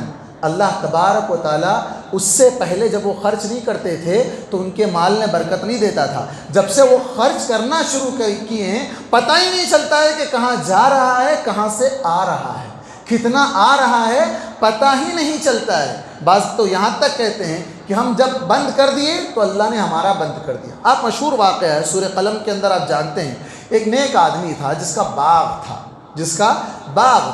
اللہ تبارک و تعالیٰ اس سے پہلے جب وہ خرچ نہیں کرتے تھے تو ان کے مال میں برکت نہیں دیتا تھا۔ جب سے وہ خرچ کرنا شروع کیے ہیں پتہ ہی نہیں چلتا ہے کہ کہاں جا رہا ہے، کہاں سے آ رہا ہے، کتنا آ رہا ہے پتہ ہی نہیں چلتا ہے۔ بعض تو یہاں تک کہتے ہیں کہ ہم جب بند کر دیے تو اللہ نے ہمارا بند کر دیا۔ آپ مشہور واقعہ ہے سورہ قلم کے اندر، آپ جانتے ہیں ایک نیک آدمی تھا جس کا باغ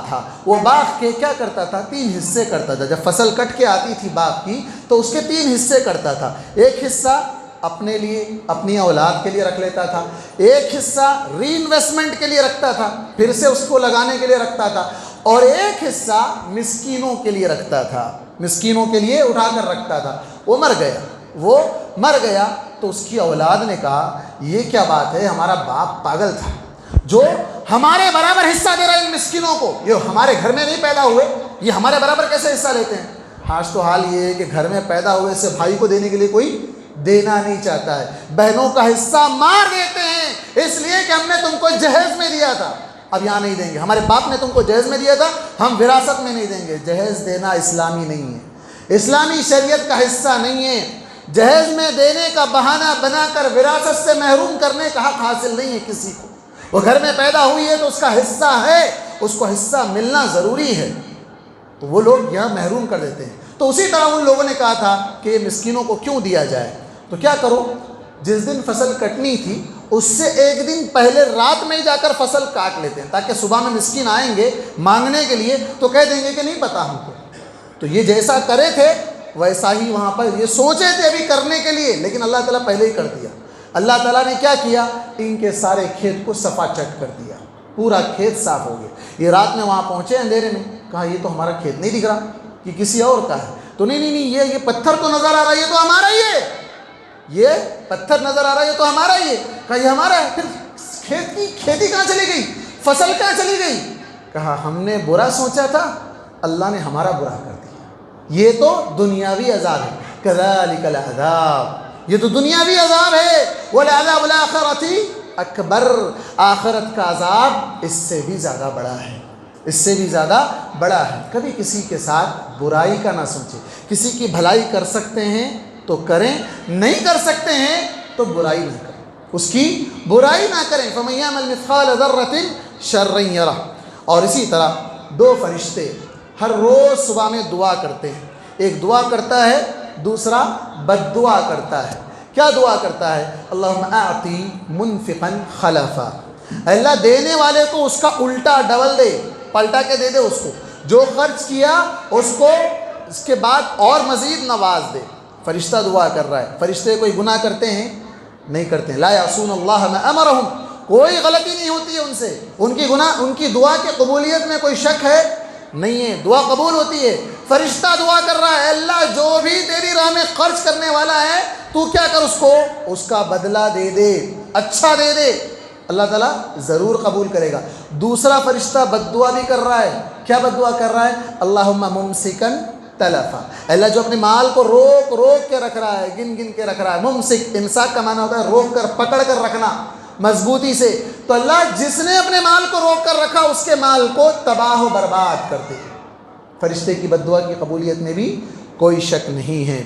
تھا، وہ باغ کے کیا کرتا تھا؟ 3 حصے کرتا تھا۔ جب فصل کٹ کے آتی تھی باغ کی تو اس کے 3 حصے کرتا تھا۔ ایک حصہ اپنے لیے، اپنی اولاد کے لیے رکھ لیتا تھا، ایک حصہ ری انویسٹمنٹ کے لیے رکھتا تھا، پھر سے اس کو لگانے کے لیے رکھتا تھا، اور ایک حصہ مسکینوں کے لیے رکھتا تھا، مسکینوں کے لیے اٹھا کر رکھتا تھا۔ وہ مر گیا تو اس کی اولاد نے کہا یہ کیا بات ہے، ہمارا باپ پاگل تھا جو ہمارے برابر حصہ دے رہا ہے ان مسکینوں کو، یہ ہمارے گھر میں نہیں پیدا ہوئے، یہ ہمارے برابر کیسے حصہ لیتے ہیں؟ آج تو حال یہ ہے کہ گھر میں پیدا ہوئے سے بھائی کو دینے کے لیے کوئی دینا نہیں چاہتا ہے، بہنوں کا حصہ مار دیتے ہیں اس لیے کہ ہم نے تم کو جہیز میں دیا تھا، اب یہاں نہیں دیں گے، ہمارے باپ نے تم کو جہیز میں دیا تھا، ہم وراثت میں نہیں دیں گے۔ جہیز دینا اسلامی نہیں ہے، اسلامی شریعت کا حصہ نہیں ہے۔ جہیز میں دینے کا بہانہ بنا کر وراثت سے محروم کرنے کا حق حاصل نہیں ہے کسی کو۔ وہ گھر میں پیدا ہوئی ہے تو اس کا حصہ ہے، اس کو حصہ ملنا ضروری ہے، تو وہ لوگ یہاں محروم کر دیتے ہیں۔ تو اسی طرح ان لوگوں نے کہا تھا کہ یہ مسکینوں کو کیوں دیا جائے؟ تو کیا کرو، جس دن فصل کٹنی تھی اس سے 1 دن پہلے رات میں ہی جا کر فصل کاٹ لیتے ہیں، تاکہ صبح میں مسکین آئیں گے مانگنے کے لیے تو کہہ دیں گے کہ نہیں پتا ہم کو۔ تو یہ جیسا کرے تھے ویسا ہی وہاں پر یہ سوچے تھے ابھی کرنے کے لیے، لیکن اللہ تعالیٰ پہلے ہی کر دیا۔ اللہ تعالیٰ نے کیا کیا؟ ان کے سارے کھیت کو صفا چٹ کر دیا، پورا کھیت صاف ہو گیا۔ یہ رات میں وہاں پہنچے اندھیرے میں، کہا یہ تو ہمارا کھیت نہیں دکھ رہا، یہ کسی اور کا ہے۔ تو نہیں یہ پتھر تو نظر آ رہا ہے، یہ تو ہمارا ہی ہے، یہ پتھر نظر آ رہا ہے، یہ تو ہمارا ہی ہے۔ کہا یہ ہمارا ہے، پھر کھیت کی کھیتی کہاں چلی گئی، فصل کہاں چلی گئی؟ کہا ہم نے برا سوچا تھا، اللہ نے ہمارا برا کر دیا۔ یہ تو دنیاوی عذاب ہے، کذالک العذاب، یہ تو دنیاوی عذاب ہے۔ وَالْعَذَابُ الْآخِرَةِ اکبر، آخرت کا عذاب اس سے بھی زیادہ بڑا ہے، اس سے بھی زیادہ بڑا ہے۔ کبھی کسی کے ساتھ برائی کا نہ سوچیں، کسی کی بھلائی کر سکتے ہیں تو کریں، نہیں کر سکتے ہیں تو برائی نہ کریں، اس کی برائی نہ کریں۔ فَمَن يَعْمَلْ مِثْقَالَ ذَرَّةٍ شَرًّا يَرَهُ۔ اور اسی طرح 2 فرشتے ہر روز صبح میں دعا کرتے ہیں، ایک دعا کرتا ہے، دوسرا بد دعا کرتا ہے۔ کیا دعا کرتا ہے؟ اللہم اعطی منفقا خلفا، اللہ دینے والے کو اس کا الٹا ڈبل دے، پلٹا کے دے اس کو، جو خرچ کیا اس کو اس کے بعد اور مزید نواز دے۔ فرشتہ دعا کر رہا ہے۔ فرشتے کوئی گناہ کرتے ہیں؟ نہیں کرتے ہیں۔ لا یعصون اللہ ما امرہم، کوئی غلطی نہیں ہوتی ہے ان سے، ان کی دعا کی قبولیت میں کوئی شک ہے؟ نہیں ہے، دعا قبول ہوتی ہے۔ فرشتہ دعا کر رہا ہے اللہ جو بھی تیری راہ میں خرچ کرنے والا ہے تو کیا کر اس کا بدلہ دے دے، اچھا دے دے، اللہ تعالیٰ ضرور قبول کرے گا۔ دوسرا فرشتہ بد دعا بھی کر رہا ہے، کیا بد دعا کر رہا ہے؟ اللہم ممسکن تلفا، اللہ جو اپنے مال کو روک کے رکھ رہا ہے، گن کے رکھ رہا ہے۔ ممسک، امساک کا معنی ہوتا ہے روک کر، پکڑ کر رکھنا مضبوطی سے، تو اللہ جس نے اپنے مال کو روک کر رکھا اس کے مال کو تباہ و برباد کر دے۔ فرشتے کی بد دعا کی قبولیت میں بھی کوئی شک نہیں ہے۔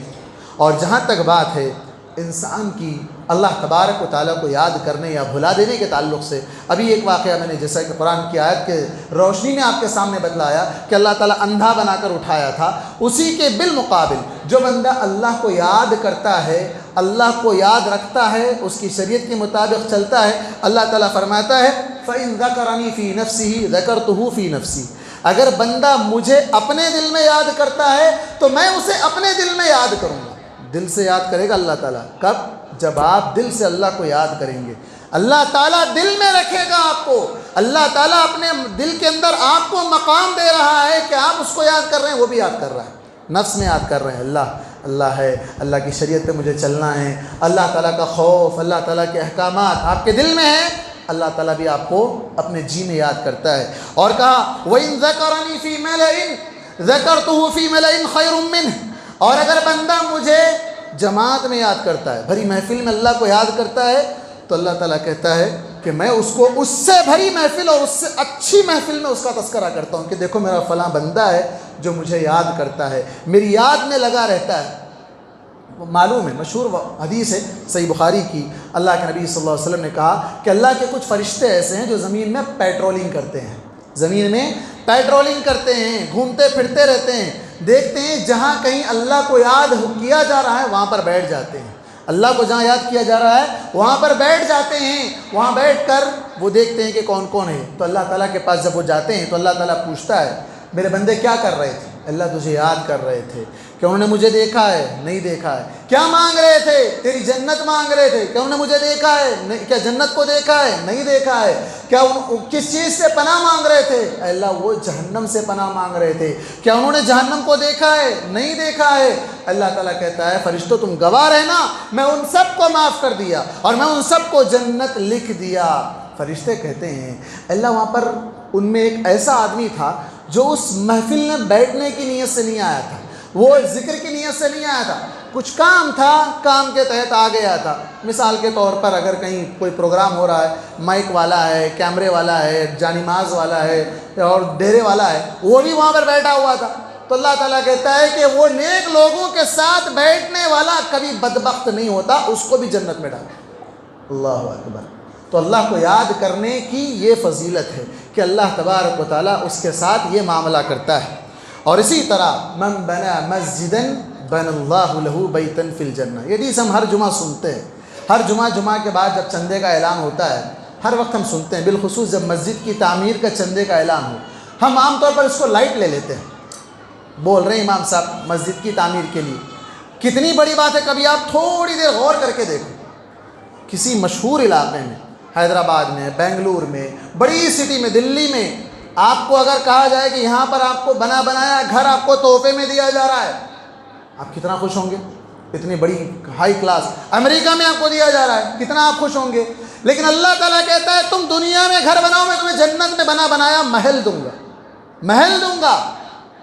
اور جہاں تک بات ہے انسان کی اللہ تبارک و تعالیٰ کو یاد کرنے یا بھلا دینے کے تعلق سے، ابھی ایک واقعہ میں نے جیسا کہ قرآن کی آیت کے روشنی میں آپ کے سامنے بتلایا کہ اللہ تعالیٰ اندھا بنا کر اٹھایا تھا، اسی کے بالمقابل جو بندہ اللہ کو یاد کرتا ہے، اللہ کو یاد رکھتا ہے، اس کی شریعت کے مطابق چلتا ہے، اللہ تعالیٰ فرماتا ہے فَإِن ذَكَرَنِي فِي نَفْسِهِ ذَكَرْتُهُ فِي نَفْسِي، اگر بندہ مجھے اپنے دل میں یاد کرتا ہے تو میں اسے اپنے دل میں یاد کروں گا۔ دل سے یاد کرے گا اللہ تعالیٰ کب؟ جب آپ دل سے اللہ کو یاد کریں گے، اللہ تعالیٰ دل میں رکھے گا آپ کو، اللہ تعالیٰ اپنے دل کے اندر آپ کو مقام دے رہا ہے کہ آپ اس کو یاد کر رہے ہیں، وہ بھی یاد کر رہا ہے، نفس میں یاد کر رہے ہیں اللہ ہے، اللہ کی شریعت پہ مجھے چلنا ہے، اللہ تعالیٰ کا خوف، اللہ تعالیٰ کے احکامات آپ کے دل میں ہیں، اللہ تعالیٰ بھی آپ کو اپنے جی میں یاد کرتا ہے۔ اور کہا وَإِن ذَكَرَنِي فِي مَلَئٍ ذَكَرْتُهُ فِي مَلَئٍ خَيْرٌ مِّنْهُ، اور اگر بندہ مجھے جماعت میں یاد کرتا ہے، بھری محفل میں اللہ کو یاد کرتا ہے، تو اللہ تعالیٰ کہتا ہے کہ میں اس کو اس سے بھری محفل اور اس سے اچھی محفل میں اس کا تذکرہ کرتا ہوں کہ دیکھو میرا فلاں بندہ ہے جو مجھے یاد کرتا ہے، میری یاد میں لگا رہتا ہے۔ معلوم ہے، مشہور حدیث ہے صحیح بخاری کی، اللہ کے نبی صلی اللہ علیہ وسلم نے کہا کہ اللہ کے کچھ فرشتے ایسے ہیں جو زمین میں پیٹرولنگ کرتے ہیں، زمین میں پیٹرولنگ کرتے ہیں، گھومتے پھرتے رہتے ہیں، دیکھتے ہیں جہاں کہیں اللہ کو یاد کیا جا رہا ہے وہاں پر بیٹھ جاتے ہیں، اللہ کو جہاں یاد کیا جا رہا ہے وہاں پر بیٹھ جاتے ہیں، وہاں بیٹھ کر وہ دیکھتے ہیں کہ کون کون ہے، تو اللہ تعالیٰ کے پاس جب وہ جاتے ہیں تو اللہ تعالیٰ پوچھتا ہے میرے بندے کیا کر رہے تھے؟ اللہ تجھے یاد کر رہے تھے، کیا انہوں نے مجھے دیکھا ہے؟ نہیں دیکھا ہے۔ کیا مانگ رہے تھے؟ تیری جنت مانگ رہے تھے، کیا انہوں نے مجھے دیکھا ہے؟ کیا جنت کو دیکھا ہے؟ نہیں دیکھا ہے۔ کیا کس چیز سے پناہ مانگ رہے تھے؟ اللہ وہ جہنم سے پناہ مانگ رہے تھے، کیا انہوں نے جہنم کو دیکھا ہے؟ نہیں دیکھا ہے۔ اللہ تعالیٰ کہتا ہے فرشتوں تم گواہ رہنا، میں ان سب کو معاف کر دیا اور میں ان سب کو جنت لکھ دیا۔ فرشتے کہتے ہیں اللہ وہاں پر ان میں ایک ایسا آدمی تھا جو اس محفل میں بیٹھنے کی نیت سے نہیں آیا تھا، وہ ذکر کی نیت سے نہیں آیا تھا، کچھ کام تھا، کام کے تحت آ گیا تھا۔ مثال کے طور پر اگر کہیں کوئی پروگرام ہو رہا ہے، مائک والا ہے، کیمرے والا ہے، جانماز والا ہے اور ڈیرے والا ہے، وہ بھی وہاں پر بیٹھا ہوا تھا، تو اللہ تعالیٰ کہتا ہے کہ وہ نیک لوگوں کے ساتھ بیٹھنے والا کبھی بدبخت نہیں ہوتا، اس کو بھی جنت میں ڈال۔ اللہ اکبر۔ تو اللہ کو یاد کرنے کی یہ فضیلت ہے کہ اللہ تبارک و تعالیٰ اس کے ساتھ یہ معاملہ کرتا ہے۔ اور اسی طرح من بنا مسجدا بن اللہ لہ بیتا فی الجنہ، یہ حدیث ہم ہر جمعہ سنتے ہیں، ہر جمعہ کے بعد جب چندے کا اعلان ہوتا ہے ہر وقت ہم سنتے ہیں، بالخصوص جب مسجد کی تعمیر کا چندے کا اعلان ہو، ہم عام طور پر اس کو لائٹ لے لیتے ہیں، بول رہے ہیں امام صاحب مسجد کی تعمیر کے لیے، کتنی بڑی بات ہے۔ کبھی آپ تھوڑی دیر غور کر کے دیکھو، کسی مشہور علاقے میں، حیدرآباد میں، بنگلور میں، بڑی سٹی میں، دلی میں، آپ کو اگر کہا جائے کہ یہاں پر آپ کو بنا بنایا گھر آپ کو تحفے میں دیا جا رہا ہے، آپ کتنا خوش ہوں گے؟ اتنی بڑی ہائی کلاس امریکہ میں آپ کو دیا جا رہا ہے، کتنا آپ خوش ہوں گے؟ لیکن اللہ تعالیٰ کہتا ہے تم دنیا میں گھر بناؤ، میں تمہیں جنت میں بنا بنایا محل دوں گا، محل دوں گا،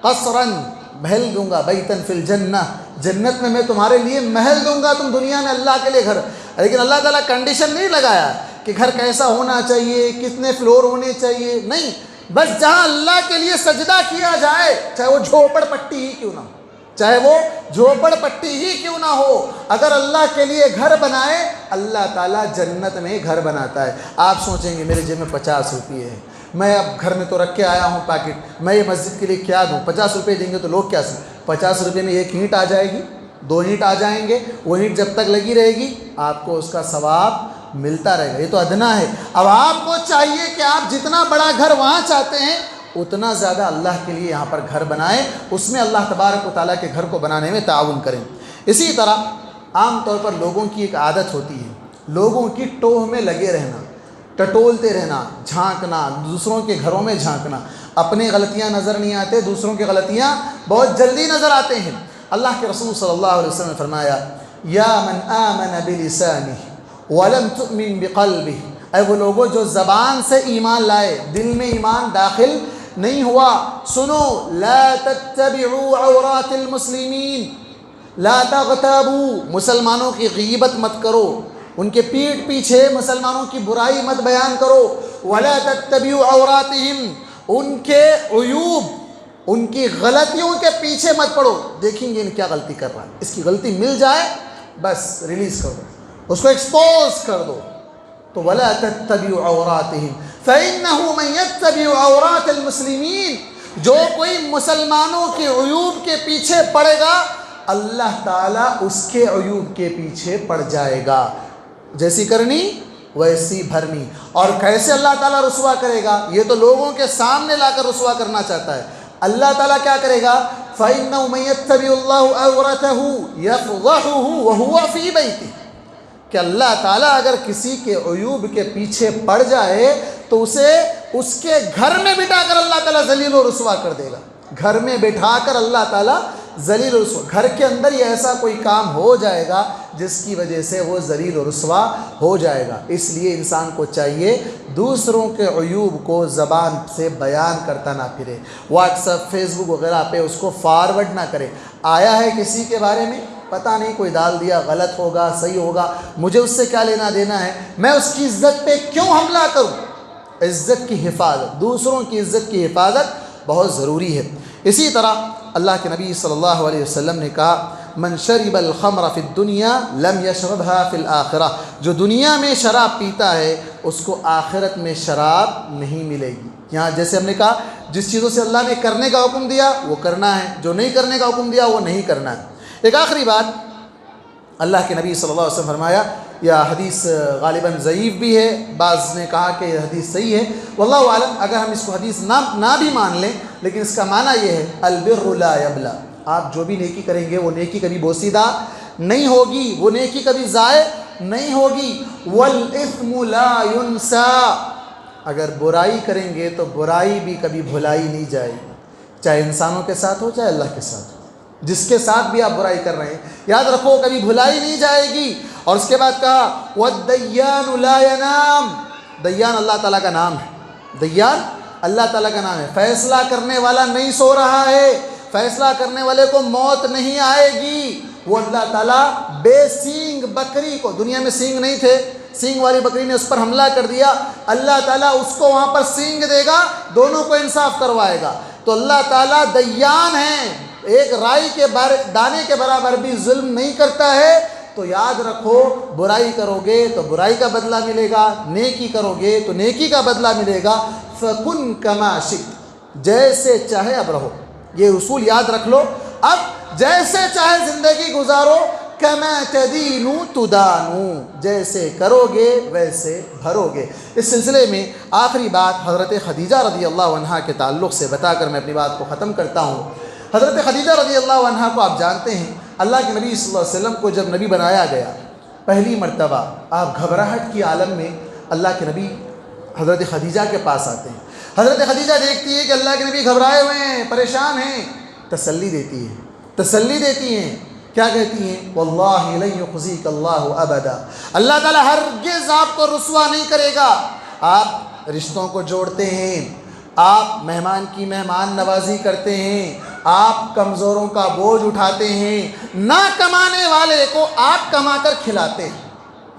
قصراً محل دوں گا، بیتن فی الجنہ، جنت میں تمہارے لیے محل دوں گا، تم دنیا میں اللہ کے لیے گھر۔ لیکن اللہ تعالیٰ کنڈیشن نہیں لگایا کہ گھر کیسا ہونا چاہیے، کتنے فلور ہونے چاہیے، نہیں، بس جہاں اللہ کے لیے سجدہ کیا جائے، چاہے وہ جھوپڑ پٹی ہی کیوں نہ ہو، چاہے وہ جھوپڑ پٹی ہی کیوں نہ ہو، اگر اللہ کے لیے گھر بنائے اللہ تعالیٰ جنت میں گھر بناتا ہے۔ آپ سوچیں گے میرے جیب میں 50 روپے ہے، میں اب گھر میں تو رکھ کے آیا ہوں پیکٹ، میں یہ مسجد کے لیے کیا دوں؟ 50 روپے دیں گے تو لوگ کیا سن؟ 50 روپے میں ایک اینٹ آ جائے گی، 2 اینٹ آ جائیں گے، وہ اینٹ جب تک لگی رہے گی آپ کو اس کا ثواب ملتا رہے گا، یہ تو ادنا ہے۔ اب آپ کو چاہیے کہ آپ جتنا بڑا گھر وہاں چاہتے ہیں اتنا زیادہ اللہ کے لیے یہاں پر گھر بنائیں، اس میں اللہ تبارک و تعالیٰ کے گھر کو بنانے میں تعاون کریں۔ اسی طرح عام طور پر لوگوں کی ایک عادت ہوتی ہے لوگوں کی ٹوہ میں لگے رہنا، ٹٹولتے رہنا، جھانکنا، دوسروں کے گھروں میں جھانکنا. اپنی غلطیاں نظر نہیں آتے، دوسروں کی غلطیاں بہت جلدی نظر آتے ہیں. اللہ کے رسول صلی اللہ علیہ وسلم نے فرمایا یا من آمن بلسانہ ولم تؤمن بقلبہ، اے وہ لوگوں جو زبان سے ایمان لائے دل میں ایمان داخل نہیں ہوا. سنو، لا تتبعوا عورات المسلمین، لا تغتابوا، مسلمانوں کی غیبت مت کرو، ان کے پیٹھ پیچھے مسلمانوں کی برائی مت بیان کرو. ولا تتبعوا عوراتہم، ان کے عیوب، ان کی غلطیوں کے پیچھے مت پڑو. دیکھیں گے ان کیا غلطی کر رہا ہے، اس کی غلطی مل جائے بس ریلیز کر دو، اس کو ایکسپوز کر دو. تو ولا تتبعوا عوراتہم فإنہ من یتبع عورات المسلمین، جو کوئی مسلمانوں کے عیوب کے پیچھے پڑے گا اللہ تعالیٰ اس کے عیوب کے پیچھے پڑ جائے گا. جیسی کرنی ویسی بھرنی. اور کیسے اللہ تعالیٰ رسوا کرے گا؟ یہ تو لوگوں کے سامنے لا کر رسوا کرنا چاہتا ہے. اللہ تعالیٰ کیا کرے گا؟ فَإِنَّهُ مَن يَتَّبِعُ اللَّهُ عَوْرَتَهُ يَفْضَحُهُ وَهُوَ فِي بَيْتِهِ، کہ اللہ تعالیٰ اگر کسی کے عیوب کے پیچھے پڑ جائے تو اسے اس کے گھر میں بٹھا کر اللہ تعالیٰ ذلیل و رسوا کر دے گا. گھر میں بٹھا کر اللہ تعالیٰ ذلیل و رسوا، گھر کے اندر یہ ایسا کوئی کام ہو جائے گا جس کی وجہ سے وہ ذلیل و رسوا ہو جائے گا. اس لیے انسان کو چاہیے دوسروں کے عیوب کو زبان سے بیان کرتا نہ پھرے، واٹس ایپ، فیس بک وغیرہ پہ اس کو فارورڈ نہ کرے. آیا ہے کسی کے بارے میں، پتہ نہیں کوئی ڈال دیا، غلط ہوگا صحیح ہوگا، مجھے اس سے کیا لینا دینا ہے، میں اس کی عزت پہ کیوں حملہ کروں. عزت کی حفاظت، دوسروں کی عزت کی حفاظت بہت ضروری ہے. اسی طرح اللہ کے نبی صلی اللہ علیہ وسلم نے کہا من شرب الخمر فی الدنیا لم یشربها فی الآخرہ، جو دنیا میں شراب پیتا ہے اس کو آخرت میں شراب نہیں ملے گی. یہاں جیسے ہم نے کہا جس چیزوں سے اللہ نے کرنے کا حکم دیا وہ کرنا ہے، جو نہیں کرنے کا حکم دیا وہ نہیں کرنا ہے. ایک آخری بات، اللہ کے نبی صلی اللہ علیہ وسلم فرمایا، یا حدیث غالباً ضعیف بھی ہے، بعض نے کہا کہ یہ حدیث صحیح ہے، واللہ اعلم. اگر ہم اس کو حدیث نہ بھی مان لیں لیکن اس کا معنی یہ ہے البر لا یبلا، آپ جو بھی نیکی کریں گے وہ نیکی کبھی بوسیدہ نہیں ہوگی، وہ نیکی کبھی ضائع نہیں ہوگی. والاثم لا ينسى، اگر برائی کریں گے تو برائی بھی کبھی بھلائی نہیں جائے گی، چاہے انسانوں کے ساتھ ہو چاہے اللہ کے ساتھ ہو. جس کے ساتھ بھی آپ برائی کر رہے ہیں یاد رکھو کبھی بھلائی نہیں جائے گی. اور اس کے بعد کہا وَالدَّيَّانُ لَا يَنَامُ، دیان اللہ تعالیٰ کا نام ہے، دیان اللہ تعالیٰ کا نام ہے. فیصلہ کرنے والا نہیں سو رہا ہے، فیصلہ کرنے والے کو موت نہیں آئے گی. وہ اللہ تعالیٰ بے سینگ بکری کو، دنیا میں سینگ نہیں تھے، سینگ والی بکری نے اس پر حملہ کر دیا، اللہ تعالیٰ اس کو وہاں پر سینگ دے گا، دونوں کو انصاف کروائے گا. تو اللہ تعالیٰ دیان ہے، ایک رائی کے دانے کے برابر بھی ظلم نہیں کرتا ہے. تو یاد رکھو برائی کرو گے تو برائی کا بدلہ ملے گا، نیکی کرو گے تو نیکی کا بدلہ ملے گا. فَكُن كَمَا شِئْتَ، جیسے چاہے اب رہو. یہ اصول یاد رکھ لو، اب جیسے چاہے زندگی گزارو. كَمَا تَدِينُ تُدَانُ، جیسے کرو گے ویسے بھرو گے. اس سلسلے میں آخری بات حضرت خدیجہ رضی اللہ عنہا کے تعلق سے بتا کر میں اپنی بات کو ختم کرتا ہوں. حضرت خدیجہ رضی اللہ عنہا کو آپ جانتے ہیں، اللہ کے نبی صلی اللہ علیہ وسلم کو جب نبی بنایا گیا پہلی مرتبہ آپ گھبراہٹ کی عالم میں اللہ کے نبی حضرت خدیجہ کے پاس آتے ہیں. حضرت خدیجہ دیکھتی ہے کہ اللہ کے نبی گھبرائے ہوئے ہیں، پریشان ہیں، تسلی دیتی ہے، تسلی دیتی ہیں. کیا کہتی ہیں؟ واللہ لن یخزیک اللہ ابدا، اللہ تعالیٰ ہرگز آپ کو رسوا نہیں کرے گا. آپ رشتوں کو جوڑتے ہیں، آپ مہمان کی مہمان نوازی کرتے ہیں، آپ کمزوروں کا بوجھ اٹھاتے ہیں، نہ کمانے والے کو آپ کما کر کھلاتے ہیں.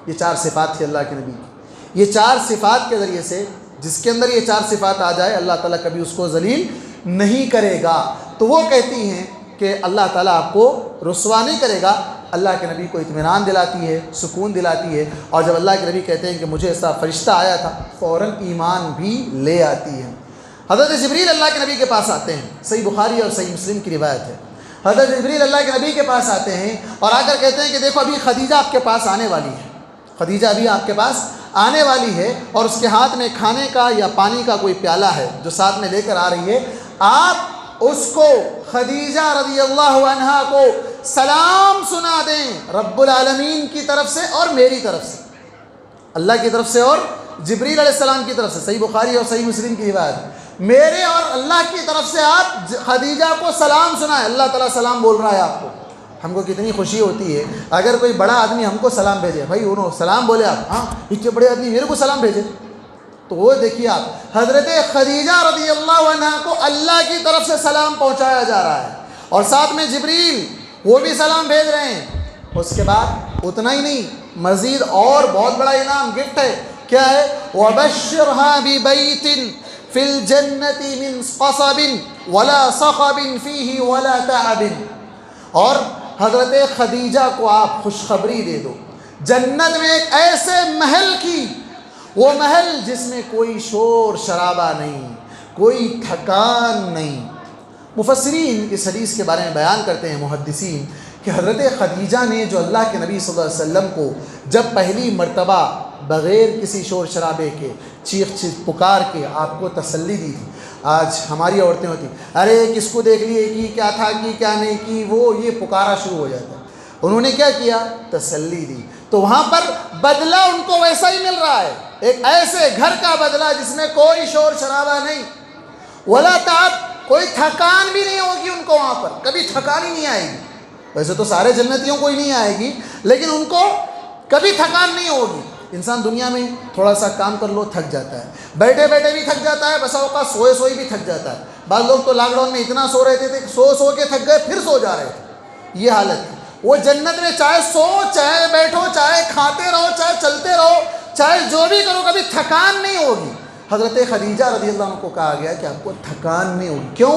یہ چار صفات تھی اللہ کے نبی کی. یہ چار صفات کے ذریعے سے جس کے اندر یہ چار صفات آ جائے اللہ تعالیٰ کبھی اس کو ذلیل نہیں کرے گا. تو وہ کہتی ہیں کہ اللہ تعالیٰ آپ کو رسوا نہیں کرے گا. اللہ کے نبی کو اطمینان دلاتی ہے، سکون دلاتی ہے. اور جب اللہ کے نبی کہتے ہیں کہ مجھے ایسا فرشتہ آیا تھا، فوراً ایمان بھی لے آتی ہے. حضرت جبریل اللہ کے نبی کے پاس آتے ہیں، صحیح بخاری اور صحیح مسلم کی روایت ہے. حضرت جبریل اللہ کے نبی کے پاس آتے ہیں اور آ کر کہتے ہیں کہ دیکھو ابھی خدیجہ آپ کے پاس آنے والی ہے، خدیجہ ابھی آپ کے پاس آنے والی ہے اور اس کے ہاتھ میں کھانے کا یا پانی کا کوئی پیالہ ہے جو ساتھ میں لے کر آ رہی ہے. آپ اس کو خدیجہ رضی اللہ عنہا کو سلام سنا دیں رب العالمین کی طرف سے اور میری طرف سے، اللہ کی طرف سے اور جبریل علیہ السلام کی طرف سے، صحیح بخاری اور صحیح مسلم کی روایت، میرے اور اللہ کی طرف سے آپ خدیجہ کو سلام سنائیں۔ اللہ تعالیٰ سلام بول رہا ہے آپ کو۔ ہم کو کتنی خوشی ہوتی ہے اگر کوئی بڑا آدمی ہم کو سلام بھیجے، بھائی انہوں سلام بولے آپ، ہاں اتنے بڑے آدمی میرے کو سلام بھیجے، تو وہ دیکھیے آپ حضرت خدیجہ رضی اللہ عنہ کو اللہ کی طرف سے سلام پہنچایا جا رہا ہے، اور ساتھ میں جبریل وہ بھی سلام بھیج رہے ہیں۔ اس کے بعد اتنا ہی نہیں، مزید اور بہت بڑا انعام گفٹ ہے، کیا ہے؟ وَبَشِّرْهَا بِبَيْتٍ فِي الْجَنَّةِ مِنْ قَصَبٍ وَلَا صَخَبٍ فِيهِ وَلَا تَعَبٍ، اور حضرت خدیجہ کو آپ خوشخبری دے دو جنت میں ایک ایسے محل کی، وہ محل جس میں کوئی شور شرابہ نہیں، کوئی تھکان نہیں۔ مفسرین اس حدیث کے بارے میں بیان کرتے ہیں، محدثین، کہ حضرت خدیجہ نے جو اللہ کے نبی صلی اللہ علیہ وسلم کو جب پہلی مرتبہ بغیر کسی شور شرابے کے چیخ پکار کے آپ کو تسلی دی تھی۔ آج ہماری عورتیں ہوتی، ارے کس کو دیکھ لیے کہ کیا تھا کہ کیا نہیں کی، وہ یہ پکارا شروع ہو جاتا ہے۔ انہوں نے کیا کیا؟ تسلی دی، تو وہاں پر بدلہ ان کو ویسا ہی مل رہا ہے، ایک ایسے گھر کا بدلہ جس میں کوئی شور شرابہ نہیں، ولا تعب، کوئی تھکان بھی نہیں ہوگی ان کو، وہاں پر کبھی تھکان ہی نہیں آئے گی۔ ویسے تو سارے جنتیوں کو ہی نہیں آئے گی، لیکن ان کو کبھی تھکان نہیں ہوگی۔ انسان دنیا میں تھوڑا سا کام کر لو تھک جاتا ہے، بیٹھے بیٹھے بھی تھک جاتا ہے، بسا اوقات سوئے سوئے بھی تھک جاتا ہے۔ بعض لوگ تو لاک ڈاؤن میں اتنا سو رہتے تھے کہ سو کے تھک گئے، پھر سو جا رہے تھے، یہ حالت ہے۔ وہ جنت میں چاہے سو، چاہے بیٹھو، چاہے کھاتے رہو، چاہے چلتے رہو، چاہے جو بھی کرو، کبھی تھکان نہیں ہوگی۔ حضرت خدیجہ رضی اللہ عنہ کو کہا گیا کہ آپ کو تھکان نہیں ہوگی، کیوں؟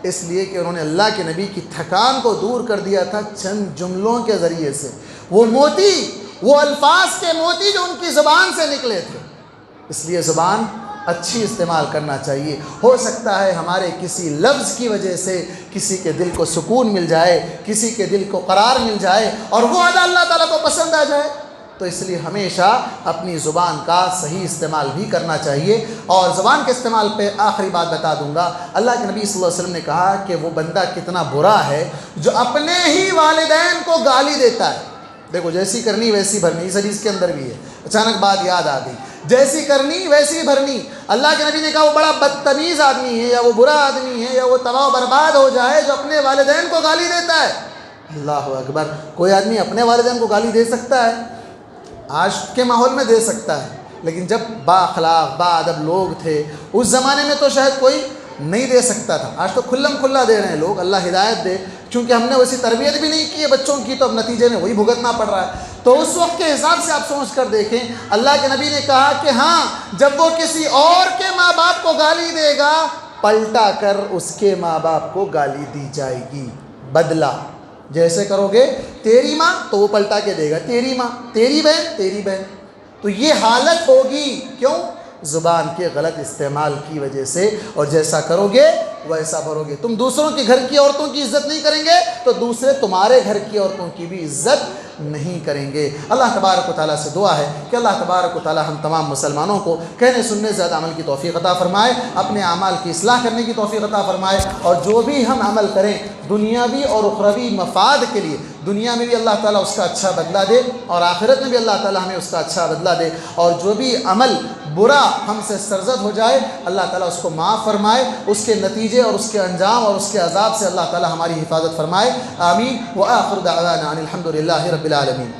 اس لیے کہ انہوں نے اللہ کے نبی کی تھکان کو دور کر دیا تھا چند جملوں کے ذریعے سے، وہ موتی، وہ الفاظ کے موتی جو ان کی زبان سے نکلے تھے۔ اس لیے زبان اچھی استعمال کرنا چاہیے، ہو سکتا ہے ہمارے کسی لفظ کی وجہ سے کسی کے دل کو سکون مل جائے، کسی کے دل کو قرار مل جائے، اور وہ اللہ تعالیٰ کو پسند آ جائے، تو اس لیے ہمیشہ اپنی زبان کا صحیح استعمال بھی کرنا چاہیے۔ اور زبان کے استعمال پہ آخری بات بتا دوں گا، اللہ کے نبی صلی اللہ علیہ وسلم نے کہا کہ وہ بندہ کتنا برا ہے جو اپنے ہی والدین کو گالی دیتا ہے۔ دیکھو جیسی کرنی ویسی بھرنی، اس حدیث کے اندر بھی ہے، اچانک بات یاد آ گئی، جیسی کرنی ویسی بھرنی۔ اللہ کے نبی نے کہا وہ بڑا بدتمیز آدمی ہے، یا وہ برا آدمی ہے، یا وہ تباہ و برباد ہو جائے جو اپنے والدین کو گالی دیتا ہے۔ اللہ اکبر، کوئی آدمی اپنے والدین کو گالی دے سکتا ہے؟ آج کے ماحول میں دے سکتا ہے، لیکن جب با اخلاق با ادب لوگ تھے اس زمانے میں تو شاید کوئی نہیں دے سکتا تھا۔ آج تو کھلم کھلا دے رہے ہیں لوگ، اللہ ہدایت دے، کیونکہ ہم نے ویسی تربیت بھی نہیں کی ہے بچوں کی، تو اب نتیجے میں وہی بھگتنا پڑ رہا ہے۔ تو اس وقت کے حساب سے آپ سوچ کر دیکھیں، اللہ کے نبی نے کہا کہ ہاں جب وہ کسی اور کے ماں باپ کو گالی دے گا، پلٹا کر اس کے ماں باپ کو گالی دی جائے گی، بدلہ جیسے کرو گے تیری ماں تو وہ پلٹا کے دے گا تیری ماں، تیری بہن تیری بہن، تو یہ حالت ہوگی، کیوں؟ زبان کے غلط استعمال کی وجہ سے، اور جیسا کرو گے ویسا بھرو گے۔ تم دوسروں کے گھر کی عورتوں کی عزت نہیں کریں گے تو دوسرے تمہارے گھر کی عورتوں کی بھی عزت نہیں کریں گے۔ اللہ تبارک و تعالیٰ سے دعا ہے کہ اللہ تبارک و تعالیٰ ہم تمام مسلمانوں کو کہنے سننے زیادہ عمل کی توفیق عطا فرمائے، اپنے اعمال کی اصلاح کرنے کی توفیق عطا فرمائے، اور جو بھی ہم عمل کریں دنیاوی اور اخروی مفاد کے لیے، دنیا میں بھی اللہ تعالیٰ اس کا اچھا بدلہ دے، اور آخرت میں بھی اللہ تعالیٰ ہمیں اس کا اچھا بدلہ دے، اور جو بھی عمل برا ہم سے سرزد ہو جائے اللہ تعالیٰ اس کو معاف فرمائے، اس کے نتیجے اور اس کے انجام اور اس کے عذاب سے اللہ تعالیٰ ہماری حفاظت فرمائے، آمین۔ وآخر دعوانا ان الحمد للہ رب العالمین۔